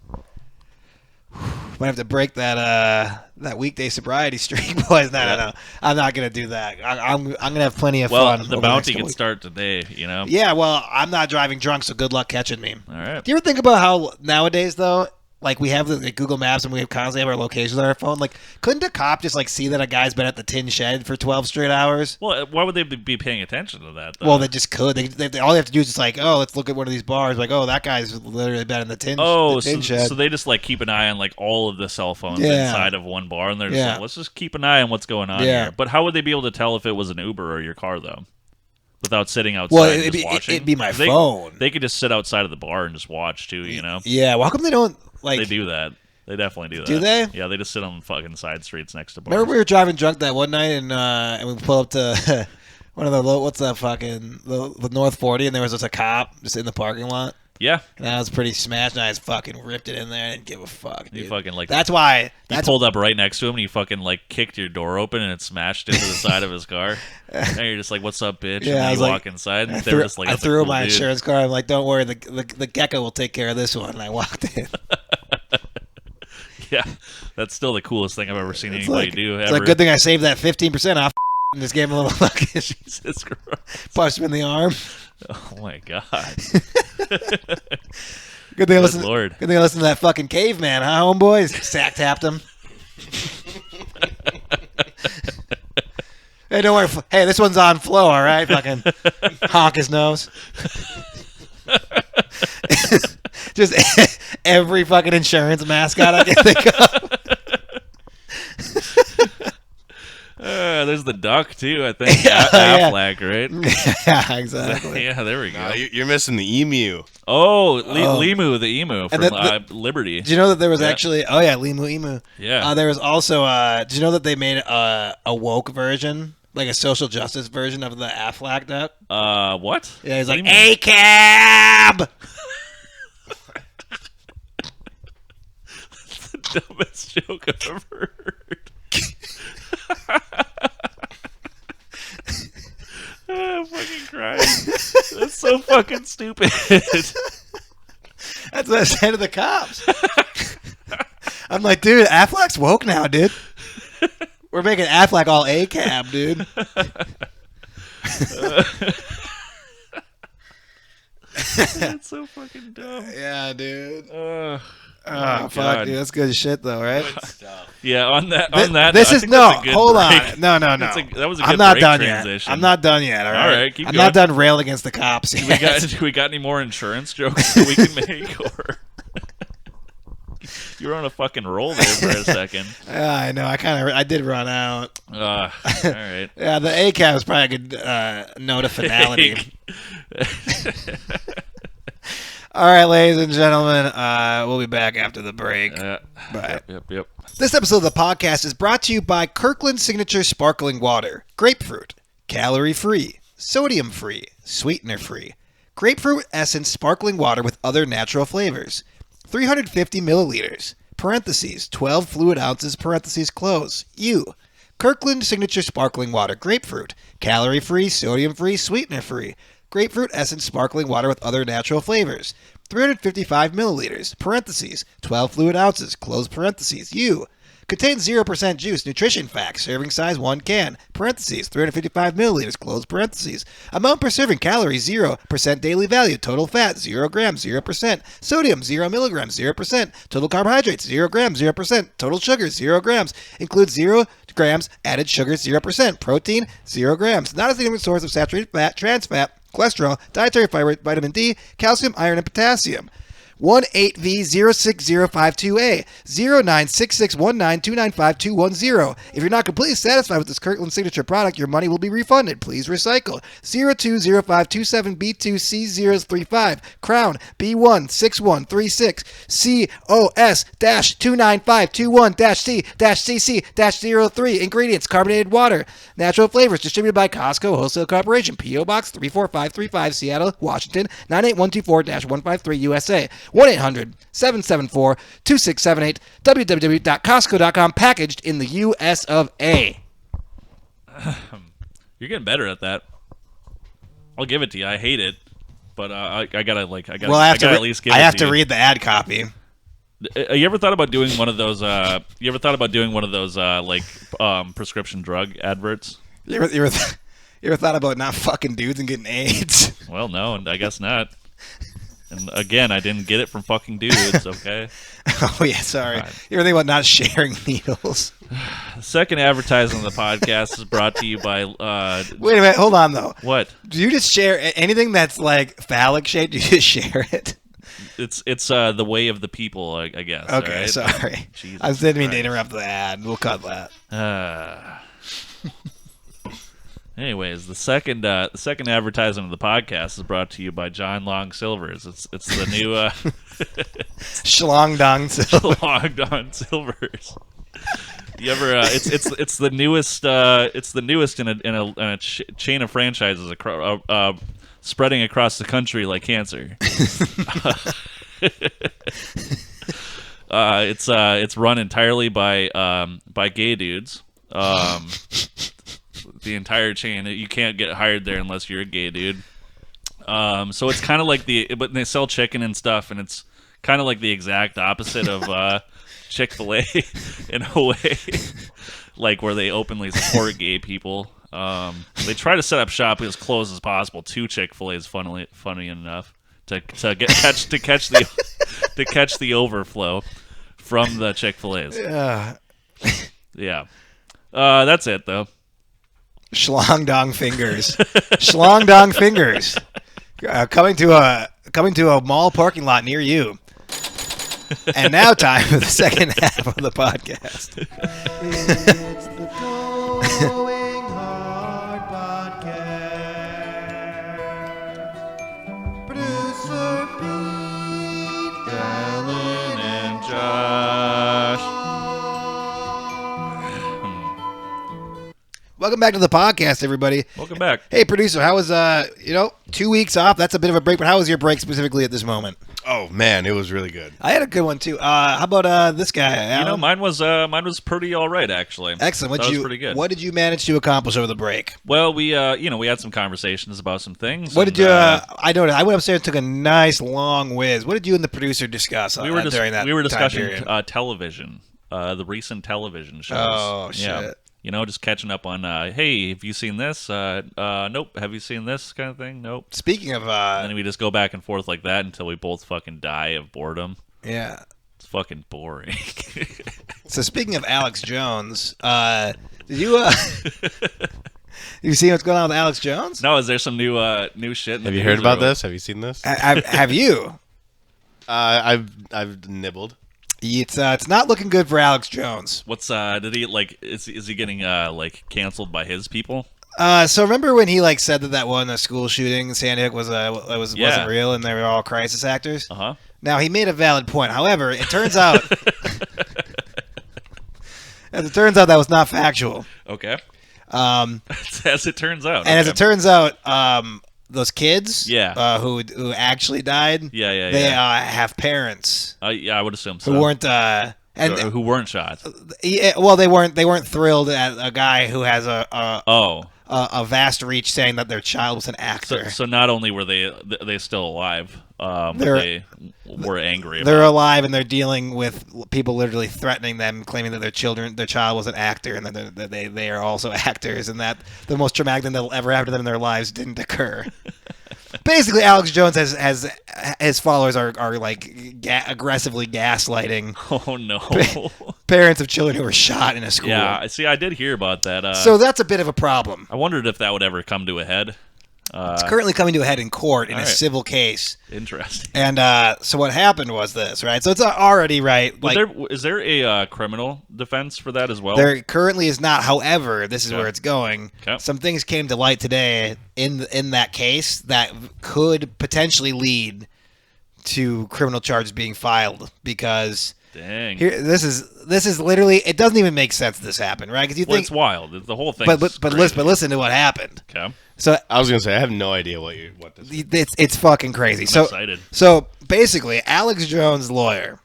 Might have to break that weekday sobriety streak, boys. No. I'm not gonna do that. I'm gonna have plenty of fun. Well, the bounty can start today, you know. Yeah, well, I'm not driving drunk, so good luck catching me. All right. Do you ever think about how nowadays, though, like we have the Google Maps and we constantly have our locations on our phone? Like, couldn't a cop just like see that a guy's been at the tin shed for 12 straight hours? Well, why would they be paying attention to that, though? Well, they just could. They all they have to do is just like, oh, let's look at one of these bars. Like, oh, that guy's literally been in the tin shed. So they just like keep an eye on like all of the cell phones Yeah. inside of one bar, and they're just Yeah. like, let's just keep an eye on what's going on Yeah. here. But how would they be able to tell if it was an Uber or your car, though? Without sitting outside Well, and just watching? it'd be my phone. They could just sit outside of the bar and just watch, too, you know? Yeah, well, how come they don't, like... They do that. They definitely do that. Do they? Yeah, they just sit on fucking side streets next to bars. Remember we were driving drunk that one night and we pulled up to one of the, what's that fucking, the North 40, and there was just a cop just in the parking lot? Yeah. And I was pretty smashed, and I just fucking ripped it in there. I didn't give a fuck, dude. You fucking, like... That's why... You pulled up right next to him, and you fucking, like, kicked your door open, and it smashed into the side of his car. And you're just like, what's up, bitch? Yeah, and I then was you like- walk inside, and I they're threw, just like, I that's a threw cool my dude. insurance card. I'm like, don't worry, the gecko will take care of this one. And I walked in. Yeah, that's still the coolest thing I've ever seen It's anybody like, do. it's Ever. like, good thing I saved that 15% off and just gave him a little fucking Jesus Christ. punched him in the arm. Oh, my God. Good thing I listened. Lord. Good thing I listened to that fucking caveman, huh, homeboys? Sack tapped him. Hey, don't worry. Hey, this one's on flow, all right? Fucking honk his nose. Just every fucking insurance mascot I can think of. There's the duck, too, I think. Yeah. Affleck, right? Yeah, exactly. Yeah, there we go. No, you're missing the emu. Oh, Limu, the emu from then Liberty. Did you know that there was Yeah. actually... Oh, yeah, Limu Emu. Yeah. There was also... did you know that they made a woke version? Like a social justice version of the Affleck duck? What? Yeah, he's What like, do you mean? A-cab! The dumbest joke I've ever heard. I'm fucking crying. That's so fucking stupid. That's what I said to the cops. I'm like, dude, Affleck's woke now, dude. We're making Affleck all A-cab, dude. That's so fucking dumb. Yeah, dude. Oh, Oh, fuck, God. dude. That's good shit, though, right? Yeah, on that. This I is think no. that's a good Hold break. on. No. That was a good I'm not break done transition. yet. I'm not done yet. All right. All right, keep I'm going. not done railing against the cops. We got any more insurance jokes that we can make, or you were on a fucking roll there for a second? Yeah, I know. I did run out. All right. Yeah, the A-cab is probably a good note of finality. All right, ladies and gentlemen, we'll be back after the break. Bye. Yep. This episode of the podcast is brought to you by Kirkland Signature Sparkling Water. Grapefruit. Calorie-free. Sodium-free. Sweetener-free. Grapefruit essence sparkling water with other natural flavors. 350 milliliters. Parentheses. 12 fluid ounces. Parentheses close. U. Kirkland Signature Sparkling Water. Grapefruit. Calorie-free. Sodium-free. Sweetener-free. Grapefruit essence sparkling water with other natural flavors. 355 milliliters, parentheses, 12 fluid ounces, close parentheses, U. Contains 0% juice, nutrition facts, serving size 1 can, parentheses, 355 milliliters, close parentheses. Amount per serving, calories 0%, daily value, total fat 0 grams, 0%, sodium 0 milligrams, 0%, total carbohydrates 0 grams, 0%, total sugar 0 grams, includes 0 grams added sugar, 0%, protein 0 grams, not a significant source of saturated fat, trans fat, cholesterol, dietary fiber, vitamin D, calcium, iron, and potassium. 18V060528 096619295210. If you're not completely satisfied with this Kirkland signature product, your money will be refunded. Please recycle. 020527B2C035 Crown B16136 COS-29521-C-CC-03 Ingredients: carbonated water. Natural flavors distributed by Costco Wholesale Corporation. P.O. Box 34535 Seattle, Washington 98124-153 USA. 1-800-774-2678 www.costco.com. Packaged in the U.S. of A. You're getting better at that. I'll give it to you. I hate it, but I gotta at least give it to you. I have to read the ad copy. You ever thought about doing one of those? Prescription drug adverts? You ever thought about not fucking dudes and getting AIDS? Well, no, I guess not. And again, I didn't get it from fucking dudes. Okay. Oh yeah, sorry. Right. You ever think about not sharing needles? The second advertisement of the podcast is brought to you by. Wait a minute, hold on though. What? Do you just share anything that's like phallic shaped? Do you just share it? It's the way of the people, I guess. Okay, right? sorry. Jesus I didn't mean to Christ. interrupt the ad. We'll cut that. Anyways, the second advertisement of the podcast is brought to you by John Long Silvers. It's the new Shlong Dong Silver. Long Don Silvers. You ever? It's the newest. It's the newest in a chain of franchises spreading across the country like cancer. It's run entirely by gay dudes. The entire chain. You can't get hired there unless you're a gay dude. So it's kind of like but they sell chicken and stuff, and it's kind of like the exact opposite of Chick-fil-A in a way, like where they openly support gay people. They try to set up shop as close as possible to Chick-fil-A's funny enough to catch the overflow from the Chick-fil-A's. Yeah. That's it though. Shlong Dong Fingers. Shlong Dong Fingers. Coming to a mall parking lot near you. And now time for the second half of the podcast. It's the Going Hard Podcast. Producer Pete, Alan, and Josh. Welcome back to the podcast, everybody. Welcome back. Hey, producer, how was 2 weeks off? That's a bit of a break, but how was your break specifically at this moment? Oh man, it was really good. I had a good one too. How about this guy? Alan? Mine was pretty all right actually. Excellent. That was pretty good. What did you manage to accomplish over the break? Well, we had some conversations about some things. What did you? I noticed. I went upstairs and took a nice long whiz. What did you and the producer discuss during that? We were time discussing period? Television, the recent television shows. Oh shit. Yeah. Just catching up on, hey, have you seen this? Nope. Have you seen this kind of thing? Nope. Speaking of, And then we just go back and forth like that until we both fucking die of boredom. yeah. It's fucking boring. So speaking of Alex Jones, did you you see what's going on with Alex Jones? No, is there some new shit? Have you heard about this? Have you seen this? Have you? I've nibbled. It's not looking good for Alex Jones. What's did he is he getting canceled by his people? So remember when he said that one school shooting in Sandy Hook wasn't real and they were all crisis actors? Uh-huh. Now he made a valid point. However, it turns out that was not factual. Okay. As it turns out. And as it turns out, those kids, who actually died, they have parents. I would assume so. Who weren't who weren't shot. Well, they weren't thrilled at a guy who has a vast reach saying that their child was an actor. So not only were they still alive, they were angry. They're alive and they're dealing with people literally threatening them, claiming that their child was an actor and that they are also actors, and that the most traumatic thing that'll ever happen to them in their lives didn't occur. Basically, Alex Jones has his followers are aggressively gaslighting. Oh no! Parents of children who were shot in a school. Yeah, see, I did hear about that. So that's a bit of a problem. I wondered if that would ever come to a head. It's currently coming to a head in court in a civil case. Interesting. And so what happened was this, right? So it's already right. Is there a criminal defense for that as well? There currently is not. However, this is where it's going. Okay. Some things came to light today in that case that could potentially lead to criminal charges being filed because. Dang. This is literally. It doesn't even make sense this happened, right? Because you think it's wild. The whole thing. But listen to what happened. Okay. So I was gonna say I have no idea what this. It's fucking crazy. I'm excited. So basically, Alex Jones' lawyer.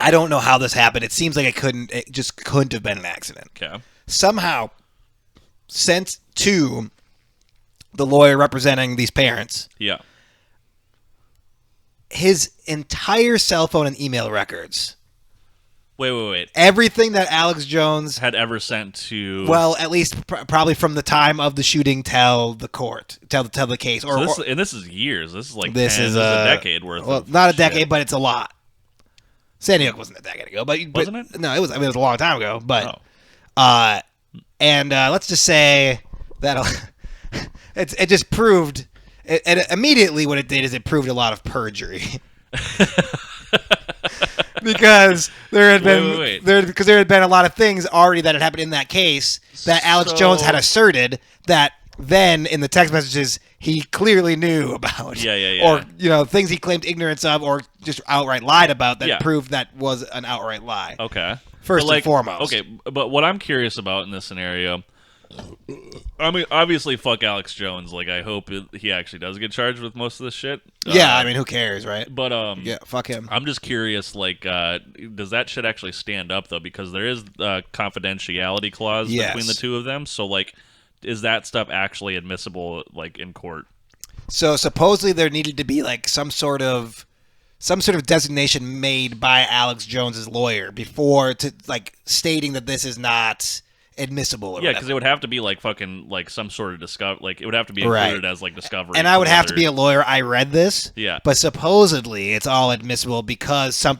I don't know how this happened. It seems like it just couldn't have been an accident. Okay. Somehow sent to the lawyer representing these parents, Yeah. his entire cell phone and email records, Wait. everything that Alex Jones Had ever sent to... well, at least probably from the time of the shooting till the court, till the case, or, So this is years. This is like this is a decade worth. Well, of not a shit. decade, but it's a lot. Sandy Hook wasn't a decade ago, but Wasn't it? No, it was. I mean, it was a long time ago. But Oh. and let's just say that it just proved. And immediately, what it did is it proved a lot of perjury. Because there had been Wait. there had been a lot of things already that had happened in that case that Alex Jones had asserted that then in the text messages he clearly knew about. Yeah. Or things he claimed ignorance of or just outright lied about that Yeah. proved that was an outright lie. Okay. First But, and foremost. Okay, but what I'm curious about in this scenario, I mean, obviously, fuck Alex Jones. Like, I hope he actually does get charged with most of this shit. Yeah, I mean, who cares, right? But Yeah, fuck him. I'm just curious, like, does that shit actually stand up though? Because there is a confidentiality clause Yes. between the two of them. So, like, is that stuff actually admissible, like, in court? So supposedly there needed to be like some sort of designation made by Alex Jones's lawyer before to like stating that this is not admissible. Or Yeah, because whatever. it would have to be like fucking like some sort of like it would have to be Right. included as like discovery. And I would have to whether- be a lawyer. I read this. Yeah. But supposedly it's all admissible because some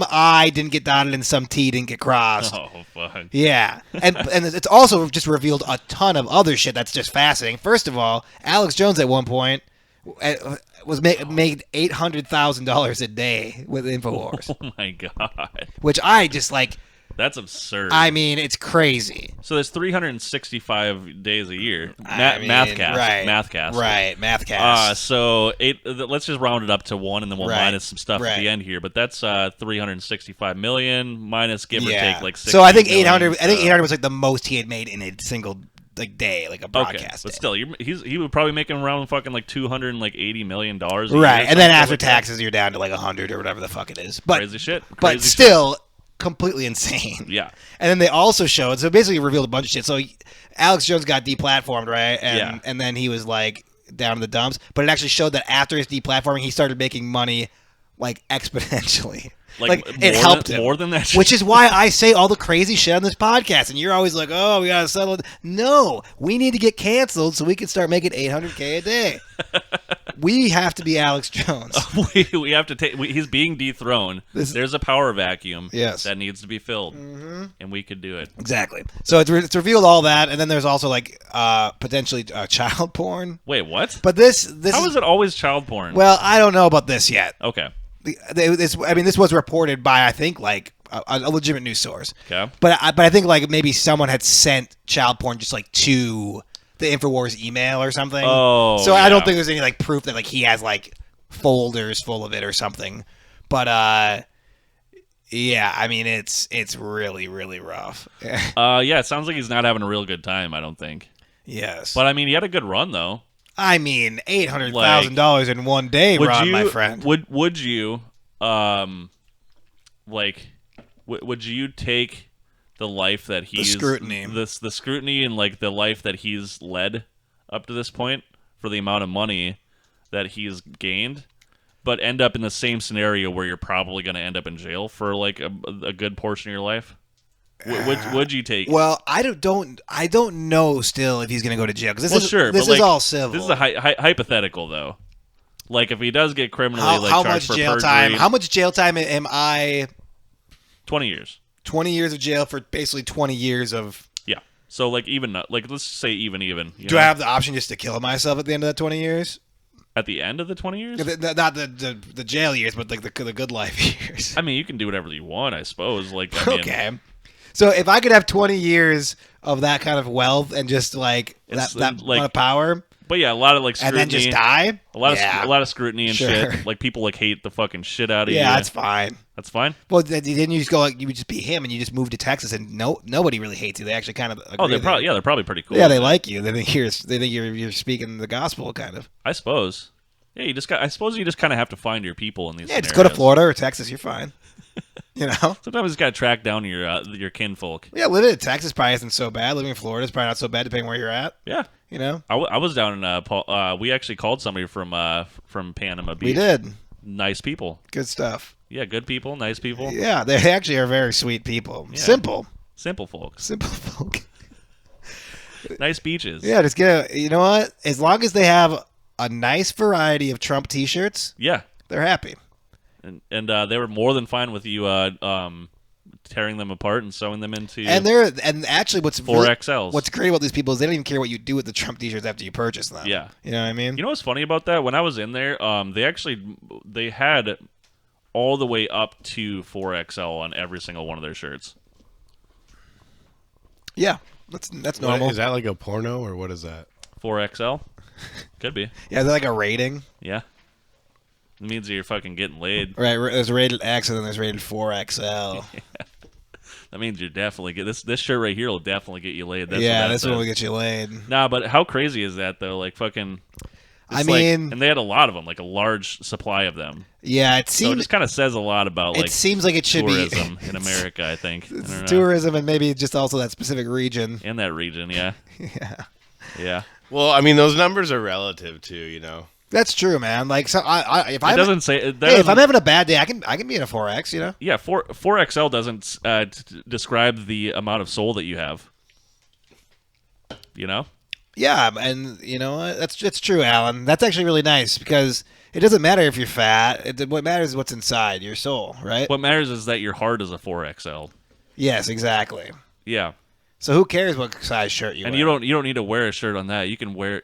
I didn't get dotted and some T didn't get crossed. Oh fuck. Yeah, and it's also just revealed a ton of other shit that's just fascinating. First of all, Alex Jones at one point was made $800,000 a day with Infowars, Oh my god, which I just like. that's absurd. I mean, it's crazy. So there's 365 days a year. I mean, Mathcast. right, Mathcast. right? Mathcast. So let's just round it up to 1, and then we'll Right, minus some stuff at right. the end here. But that's 365 million minus give or take like 60 So I think million, 800. I think so- 800 was like the most he had made in a single like day, like a Okay, broadcast. but day. still, he would probably make around fucking like $280 million. A Right, year or and then something after like that. taxes, you're down to like 100 or whatever the fuck it is. But Crazy shit. but Crazy still completely insane. shit. Yeah. And then they also showed, so basically revealed a bunch of shit. So Alex Jones got deplatformed, right? And Yeah. and then he was like down in the dumps. But it actually showed that after his deplatforming, he started making money like exponentially. Like, it more helped than- him. more than that shit? Which is why I say all the crazy shit on this podcast. And you're always like, oh, we got to settle it. No, we need to get canceled so we can start making $800K a day. We have to be Alex Jones. we have to take. He's being dethroned. There's a power vacuum. Yes. That needs to be filled, and we could do it. Exactly. So it's revealed all that. And then there's also like potentially child porn. Wait, what? But this How is it always child porn? Well, I don't know about this yet. Okay. This was reported by I think like a legitimate news source. Okay. But I think like maybe someone had sent child porn just like to the Infowars email or something. Oh, so I don't yeah. think there's any like proof that like he has like folders full of it or something. But yeah, I mean it's really really rough. Yeah, it sounds like he's not having a real good time. I don't think. Yes. But I mean, he had a good run though. I mean, $800,000 in one day, Ron, my friend. Would you would you take the life that he's scrutiny. the scrutiny and like the life that he's led up to this point for the amount of money that he's gained, but end up in the same scenario where you're probably going to end up in jail for like a good portion of your life? Would you take? Well, I don't know still if he's going to go to jail because this but is like, all civil. This is a hypothetical though. Like if he does get criminally how charged much for jail perjury, time? How much jail time am I? 20 years. 20 years of jail for basically 20 years of. Yeah. So like even like let's say even. Do I have the option just to kill myself at the end of that 20 years? At the end of the 20 years? Not the jail years, but like the good life years. I mean, you can do whatever you want, I suppose. Like, I mean, Okay. So if I could have 20 years of that kind of wealth and just like It's, that like, kind of power, but yeah, a lot of like and scrutiny, then just die, a lot yeah. of scrutiny and Sure. shit. Like people like hate the fucking shit out of you. Yeah, that's fine. That's fine. Well, then you just go like you would just be him, and you just move to Texas, and nobody really hates you. They actually kind of agree Oh, they're with probably you. they're probably pretty cool. Yeah, they with it. like you. They think you're speaking the gospel, kind of. I suppose. Yeah, I suppose you just kind of have to find your people in these. Yeah, just go to scenarios. Florida or Texas. You're fine. You know? Sometimes you got to track down your kinfolk. Yeah, living in Texas probably isn't so bad. Living in Florida is probably not so bad, depending where you're at. Yeah. You know? I was down in we actually called somebody from Panama Beach. We did. Nice people. Good stuff. Yeah, good people, nice people. Yeah, they actually are very sweet people. Yeah. Simple folks. Simple folk. Nice beaches. Yeah, just you know what? As long as they have a nice variety of Trump T-shirts, Yeah. they're happy. And they were more than fine with you tearing them apart and sewing them into And actually, what's 4XLs. What's great about these people is they don't even care what you do with the Trump T-shirts after you purchase them. Yeah. You know what I mean? You know what's funny about that? When I was in there, they had all the way up to 4XL on every single one of their shirts. Yeah, that's normal. Is that like a porno or what is that? 4XL? Could be. Yeah, they're like a rating. Yeah. It means you're fucking getting laid. Right, there's rated X and then there's rated 4XL. That means you're definitely this shirt right here will definitely get you laid. That's this one will get you laid. Nah, but how crazy is that though? Like fucking. I mean, and they had a lot of them, like a large supply of them. Yeah, So it just kind of says a lot about it seems like it should tourism be in America. I think it's tourism and maybe just also that specific region. In that region, yeah. Yeah. Well, I mean, those numbers are relative too, you know. That's true, man. Like, so if if I'm having a bad day, I can be in a 4X, you know. Yeah, 4XL doesn't describe the amount of soul that you have. You know. Yeah, and you know what? That's true, Alan. That's actually really nice because it doesn't matter if you're fat. What matters is what's inside your soul, right? What matters is that your heart is a 4XL. Yes, exactly. Yeah. So who cares what size shirt you wear? And you don't need to wear a shirt on that. You can wear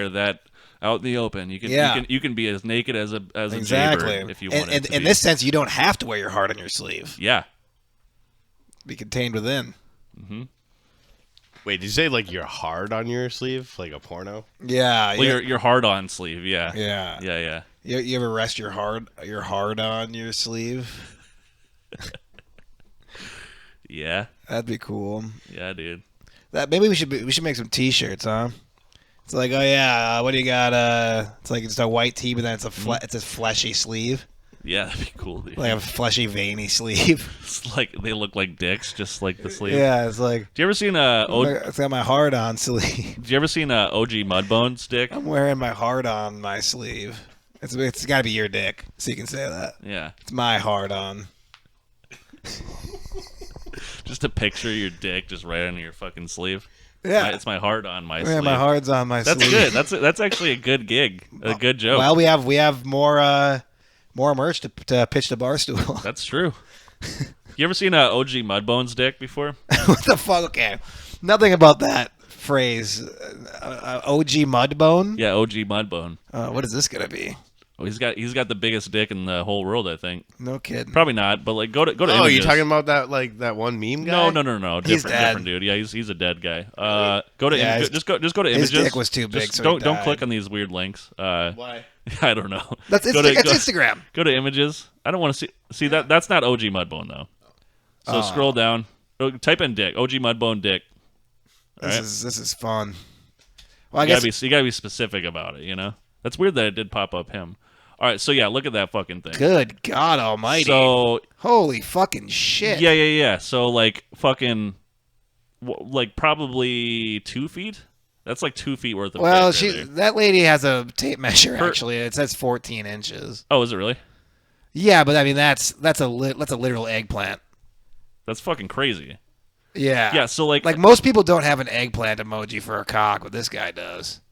that out in the open. You can be as naked as a jaybird if you want to. In this sense, you don't have to wear your heart on your sleeve. Yeah. Be contained within. Mm-hmm. Wait, did you say like your hard on your sleeve, like a porno? Yeah. Well, your hard on sleeve. Yeah. Yeah. Yeah. You ever rest your hard on your sleeve? Yeah. That'd be cool. Yeah, dude. Maybe we should make some T-shirts, huh? It's like, oh yeah, what do you got? It's like it's a white tee, but then it's a fleshy sleeve. Yeah, that'd be cool, dude. Like a fleshy, veiny sleeve. It's like they look like dicks, just like the sleeve. Yeah, it's like. Do you ever seen it's got my heart on sleeve. Did you ever seen OG Mudbone's dick? I'm wearing my heart on my sleeve. It's got to be your dick, so you can say that. Yeah. It's my heart on. Just a picture of your dick just right on your fucking sleeve. Yeah. It's my heart on my sleeve. Yeah, my heart's on my sleeve. That's good. That's actually a good gig. A good joke. Well, we have more merch to pitch to Barstool. That's true. You ever seen OG Mudbone's dick before? What the fuck? Okay. Nothing about that phrase. OG Mudbone? Yeah, OG Mudbone. What is this going to be? Oh, he's got the biggest dick in the whole world, I think. No kidding. Probably not, but like go to Oh, images. you talking about that one meme guy? No. Different dude. Yeah, he's a dead guy. Just go to images. His dick was too big, so don't click on these weird links. Why? I don't know. That's Instagram. Go to images. I don't want to see that. That's not OG Mudbone though. So scroll down. Type in dick. OG Mudbone dick. This is fun. Well, you gotta be specific about it. You know. That's weird that it did pop up him. All right, so yeah, look at that fucking thing. Good God Almighty! So holy fucking shit! Yeah. So like fucking, like probably 2 feet. That's like 2 feet worth of. Well, that lady has a tape measure. Actually, it says 14 inches. Oh, is it really? Yeah, but I mean that's a literal eggplant. That's fucking crazy. Yeah. Yeah. So like most people don't have an eggplant emoji for a cock, but this guy does.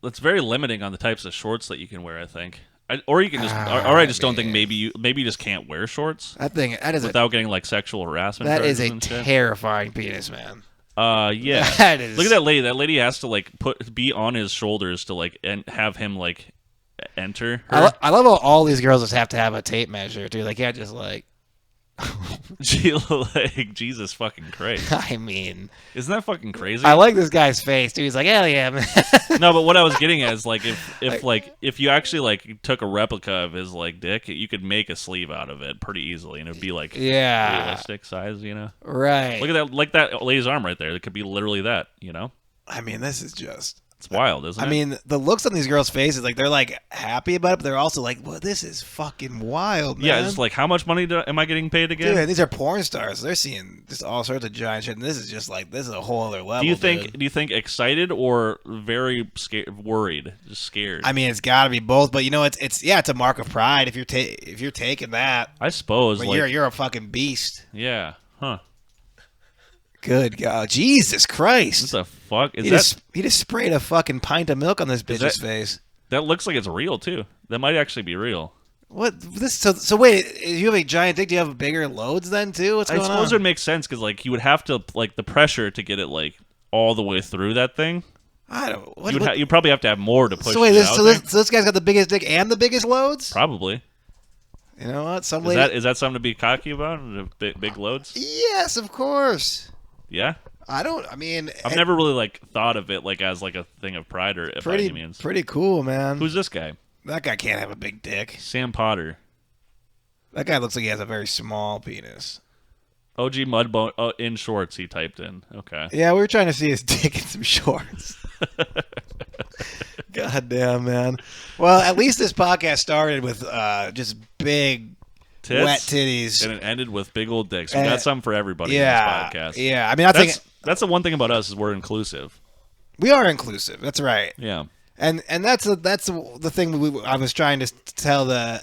It's very limiting on the types of shorts that you can wear, I think. Or you can just, or I just don't think maybe you just can't wear shorts. That is without getting like sexual harassment. That is a terrifying penis, man. Yeah. That is. Look at that lady. That lady has to like be on his shoulders to like and have him like enter her. I love how all these girls just have to have a tape measure, dude. They can't just like. Like Jesus fucking Christ. I mean, isn't that fucking crazy? I like this guy's face, dude. He's like, hell yeah, man. No, but what I was getting at is like if you actually like took a replica of his like dick, you could make a sleeve out of it pretty easily, and it'd be like realistic size, you know? Right. Look at that, like that lady's arm right there. It could be literally that, you know? I mean, this is just. It's wild, isn't it? I mean, the looks on these girls' faces, like they're like happy about it, but they're also like, "Well, this is fucking wild, man." Yeah, it's like, how much money am I getting paid again? Dude, these are porn stars. They're seeing just all sorts of giant shit, and this is just like this is a whole other level. Do you think? dude. Do you think excited or very scared, worried, just scared? I mean, it's got to be both, but you know, it's a mark of pride if you're taking that. I suppose. But Like, you're a fucking beast. yeah. Huh. Good God, Jesus Christ! What the fuck is He that? he just sprayed a fucking pint of milk on this bitch's that- face. That looks like it's real too. That might actually be real. What this? So wait, if you have a giant dick, do you have bigger loads then too? What's I going suppose on? it would make sense because like you would have to like the pressure to get it like all the way through that thing. I don't. What, You probably have to have more to push. so wait, it out there. this guy's got the biggest dick and the biggest loads. Probably. You know what? Some Is lady. is that something to be cocky about? The big loads? Yes, of course. Yeah. I don't. I mean, I've never really like thought of it like as like a thing of pride or by any means. pretty cool, man. Who's this guy? That guy can't have a big dick. Sam Potter. That guy looks like he has a very small penis. OG Mudbone. Oh, in shorts. He typed in. Okay. Yeah, we were trying to see his dick in some shorts. God damn, man. Well, at least this podcast started with just big, Tits, wet titties. and it ended with big old dicks. We And- got something for everybody Yeah, in this podcast. yeah. I mean, I think That's the one thing about us is we're inclusive. we are inclusive. That's right. Yeah. And that's the thing I was trying to tell the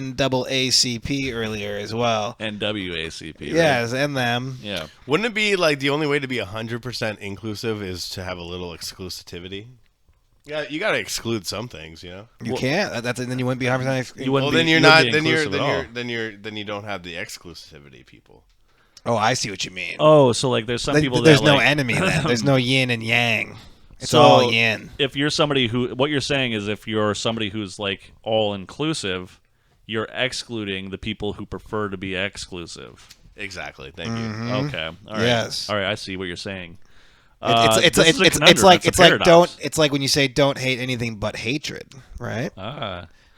NAACP earlier as well. NWACP. Right? Yes, and them. Yeah. Wouldn't it be like the only way to be 100% inclusive is to have a little exclusivity? Yeah, you got to exclude some things, you know. You can't. Then you wouldn't be 100%. You wouldn't Well, be- then you're you not. wouldn't be inclusive at all. Then you don't have the exclusivity, people. Oh, I see what you mean. Oh, so like there's some people There's that no like, enemy then. There's no yin and yang. It's So, all yin. If you're somebody who, what you're saying is, if you're somebody who's like all inclusive, you're excluding the people who prefer to be exclusive. Exactly. Thank you. Okay. All right. Yes. All right. I see what you're saying. It's this is a like conundrum. It's a paradox. don't. It's like when you say don't hate anything but hatred, right?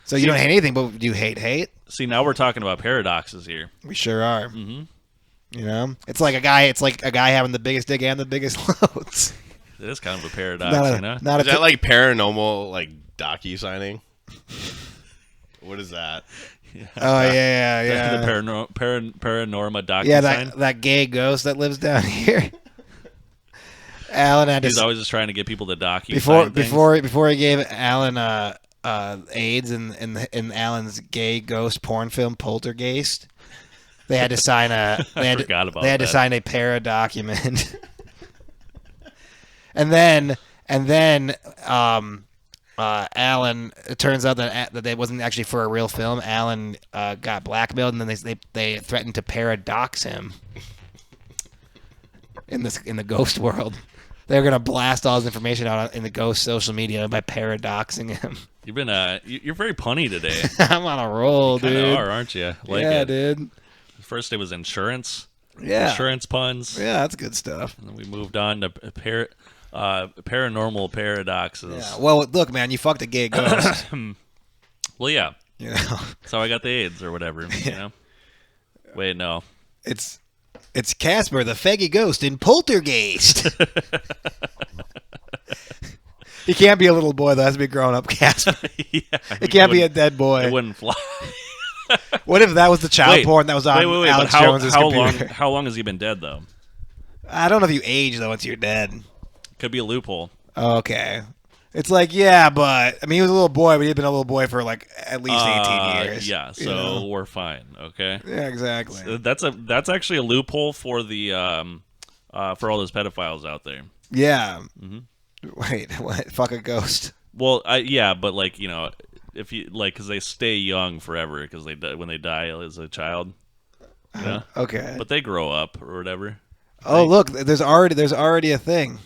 So you don't hate anything, but you hate. See, now we're talking about paradoxes here. We sure are. Mm-hmm. You know, it's like a guy having the biggest dick and the biggest loads. It is kind of a paradox, you know. Is that like paranormal, like docu signing? What is that? Oh yeah. The paranormal docu Yeah, sign. that gay ghost that lives down here. Alan had He's to always just trying to get people to docu before he gave Alan AIDS in Alan's gay ghost porn film Poltergeist. They had to sign a to sign a para document. and then Alan, it turns out that it wasn't actually for a real film. Alan got blackmailed, and then they threatened to paradox him in the ghost world. They're gonna blast all his information out in the ghost social media by paradoxing him. You've been you're very punny today. I'm on a roll, You kinda dude. are, aren't you? Like yeah, it. dude. First it was insurance. Yeah. Insurance puns. Yeah, that's good stuff. And then we moved on to paranormal paradoxes. Yeah. Well, look, man, you fucked a gay ghost. Well, yeah. You know, That's how I got the AIDS or whatever. You know. Wait, no. it's Casper the Faggy Ghost in Poltergeist. He can't be a little boy though. It has to be a grown-up Casper. Yeah, It can't be a dead boy. It wouldn't fly. What if that was the child porn that was on wait, Alex but Jones's computer? How long has he been dead though? I don't know if you age though once you're dead. Could be a loophole. Okay. It's like, yeah, but I mean, he was a little boy, but he'd been a little boy for like at least 18 years. Yeah, so you know? we're fine. Okay. Yeah, exactly. That's actually a loophole for the for all those pedophiles out there. Yeah. Mm-hmm. Wait, what? Fuck a ghost. Well, yeah, but like, you know, if you like, because they stay young forever because when they die as a child. You know? Okay. But they grow up or whatever. Oh, look, there's already a thing.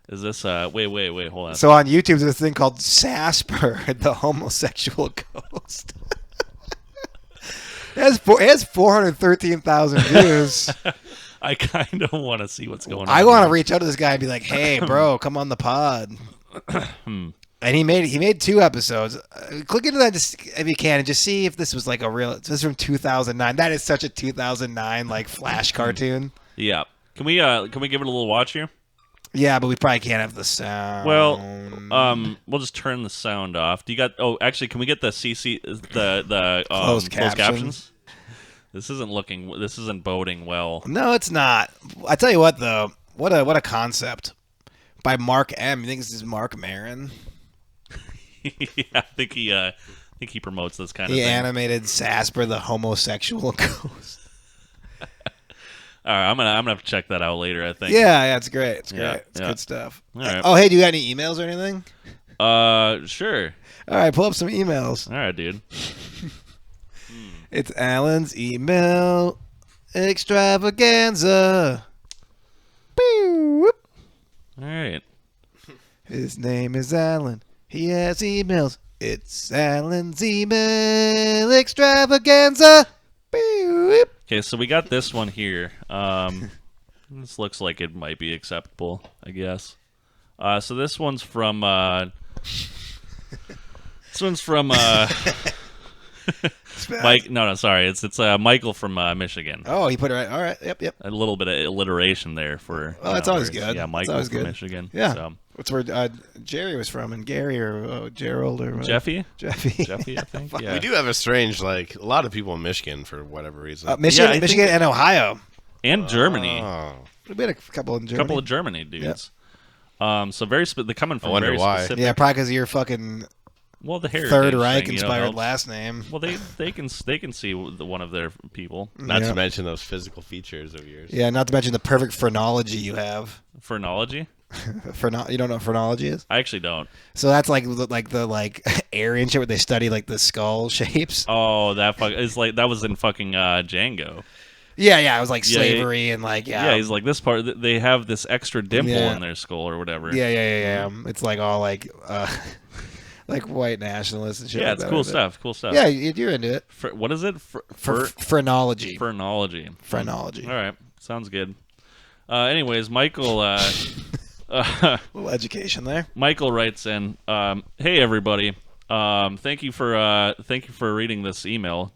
Is this wait, hold on. So on YouTube, there's a thing called Sasper, the homosexual ghost. It has 413,000 views. I kind of want to see what's going on. I want to reach out to this guy and be like, "Hey, bro, come on the pod." And he made 2 episodes. Click into that if you can and just see if this was like a real. This is from 2009. That is such a 2009 like Flash cartoon. Yeah. Can we give it a little watch here? Yeah, but we probably can't have the sound. Well, we'll just turn the sound off. Do you got? Oh, actually, can we get the the Closed closed captions? captions? This isn't boding well. No, it's not. I tell you what, though. What a concept. By Mark M. You think this is Mark Maron? Yeah, I think he promotes this kind of He thing. animated Sasper the homosexual ghost. All right, I'm gonna have to check that out later. I think. Yeah, it's great. It's great. Yeah, It's yeah. good stuff. All right. Oh, hey, do you got any emails or anything? Sure. All right, pull up some emails. All right, dude. It's Alan's email extravaganza. Pew. All right. His name is Alan. He has emails. It's Alan's email extravaganza. Pew. Okay, so we got this one here. This looks like it might be acceptable, I guess. So this one's from. Mike. No, sorry. It's Michael from Michigan. Oh, he put it right. All right. Yep. A little bit of alliteration there for. Oh, that's always good. Yeah, That's Michael always from good. Michigan. Yeah. So. That's where Jerry was from, and Gary or Gerald or Jeffy. Jeffy, I think. Yeah. We do have a strange, a lot of people in Michigan for whatever reason. Michigan, Yeah, I Michigan, and Ohio. And Germany. Oh. We had a couple in A Germany. couple of Germany dudes. So very they're coming from wonder very why. specific. Yeah, probably because of your fucking Well, the heritage Third Reich thing, inspired helps. last name. Well, they can see one of their people. Not Yeah. to mention those physical features of yours. Yeah, not to mention the perfect phrenology you have. Phrenology? You don't know what phrenology is? I actually don't. So that's like the Aryan shit where they study like the skull shapes. Oh, it's like that was in fucking Django. Yeah, it was like Yeah, slavery and like Yeah, he's like this part. They have this extra dimple Yeah. in their skull or whatever. Yeah. It's like all like like white nationalists and shit. Yeah, like it's that, cool isn't it? stuff. Cool stuff. Yeah, you're into it. What is it? Phrenology. Phrenology. Phrenology. All right, sounds good. Anyways, Michael. A little education there. Michael writes in, "Hey everybody, thank you for reading this email.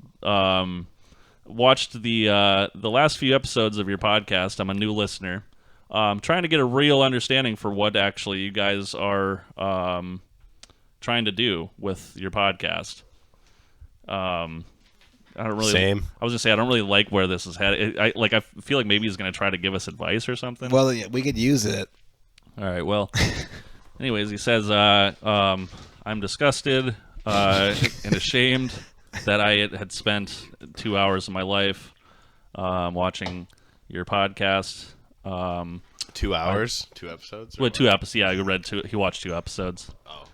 Watched the last few episodes of your podcast. I'm a new listener. Trying to get a real understanding for what actually you guys are trying to do with your podcast. I don't really. Same. I was gonna say I don't really like where this is headed. I feel like maybe he's gonna try to give us advice or something. Well, yeah, we could use it. All right. Well, anyways, he says, I'm disgusted and ashamed that I had spent 2 hours of my life watching your podcast. 2 hours? 2 episodes? Well, 2 episodes. Yeah, he watched 2 episodes. Oh.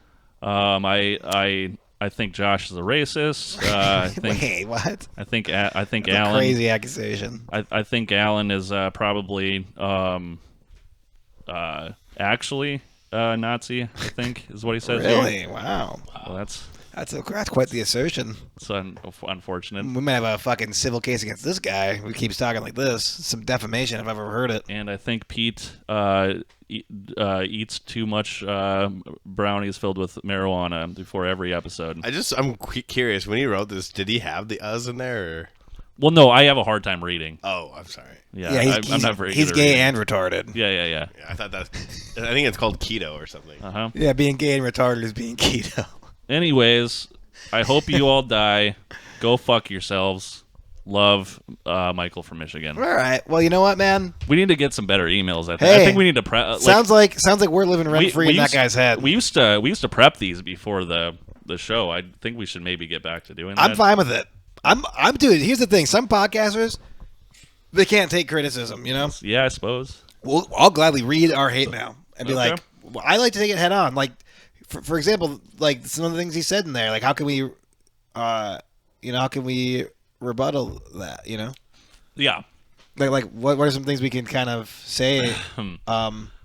I think Josh is a racist. I think Wait, what? I think That's a Alan. crazy accusation. I think Alan is probably actually Nazi. I think is what he says. here. Really? Wow. Well, that's That's quite the assertion. unfortunate. We might have a fucking civil case against this guy who keeps talking like this. Some defamation if I've ever heard it. And I think Pete eats too much brownies filled with marijuana before every episode. I'm curious. When he wrote this, did he have the "us" in there? Or? Well, no, I have a hard time reading. Oh, I'm sorry. Yeah, he's I'm not very. he's good at gay reading. and retarded. Yeah. Yeah, I thought that. I think it's called keto or something. Yeah, being gay and retarded is being keto. Anyways, I hope you all die. Go fuck yourselves. Love, Michael from Michigan. All right. Well, you know what, man? We need to get some better emails. I Hey, think we need to sounds like we're living rent free in that guy's head. We used to prep these before the show. I think we should maybe get back to doing that. I'm fine with it. I'm dude. Here's the thing. Some podcasters, they can't take criticism. You know. Yeah, I suppose. I'll gladly read our hate mail and be Okay. like, well, I like to take it head on. Like, for example, like some of the things he said in there. Like, how can we, how can we rebuttal that? You know. Yeah. Like what are some things we can kind of say?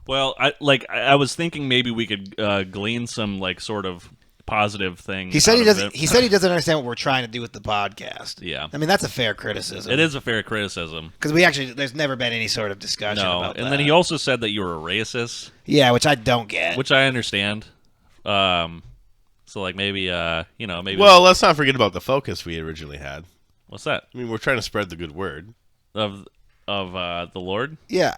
Well, I was thinking maybe we could glean some sort of positive thing. He said out he of doesn't. it. He said he doesn't understand what we're trying to do with the podcast. Yeah. I mean, that's a fair criticism. It is a fair criticism. Because there's never been any sort of discussion No, about and that. then he also said that you were a racist, Yeah, which I don't get. which I understand. So maybe maybe. Well, let's not forget about the focus we originally had. What's that? I mean, we're trying to spread the good word. Of the Lord? Yeah.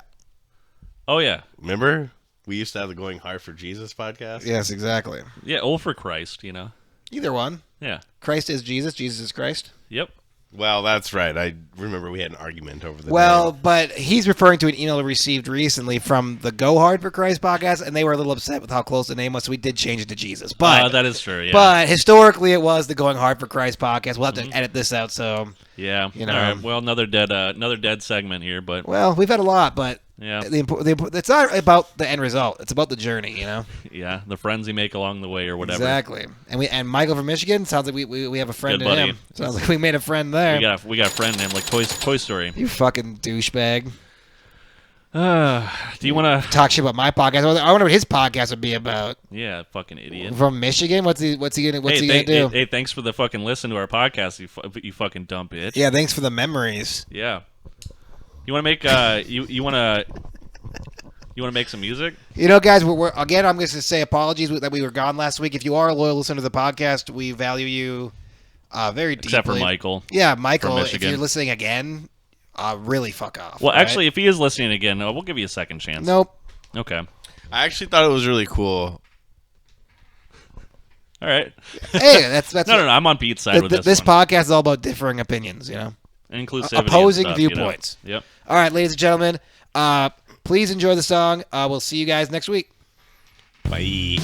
Oh yeah. Remember? We used to have the Going Hard for Jesus podcast. Yes, exactly. Yeah, or for Christ, you know. Either one. Yeah. Christ is Jesus. Jesus is Christ. Yep. Well, that's right. I remember we had an argument over the Well, name. but he's referring to an email received recently from the Go Hard for Christ podcast, and they were a little upset with how close the name was, so we did change it to Jesus. But that is true. Yeah. But historically, it was the Going Hard for Christ podcast. We'll have to edit this out. So yeah. you know. All right. Well, another dead segment here, but well, we've had a lot, but yeah, it's not about the end result. It's about the journey. You know. Yeah, the friends you make along the way or whatever. Exactly. And Michael from Michigan sounds like we have a friend Good in buddy. him. Sounds like we made a friend there. We got a friend named like Toy Story. You fucking douchebag. Do you want to talk shit about my podcast? I wonder what his podcast would be about. Yeah, fucking idiot. From Michigan? What's he gonna do? Hey, thanks for the fucking listen to our podcast, you fucking dumb bitch. Yeah, thanks for the memories. Yeah. You want to make you want to make some music? You know, guys, we're again. I'm going to say apologies that we were gone last week. If you are a loyal listener to the podcast, we value you very deeply. Except for Michael. Yeah, Michael. From If Michigan. you're listening again, really fuck off. Well, right? actually, if he is listening again, we'll give you a second chance. Nope. Okay. I actually thought it was really cool. All right. Hey, that's no. I'm on Pete's side with this. This one. podcast is all about differing opinions. You know, Inclusivity, opposing and stuff, viewpoints. You know? Yep. All right, ladies and gentlemen. Please enjoy the song. We'll see you guys next week. Bye.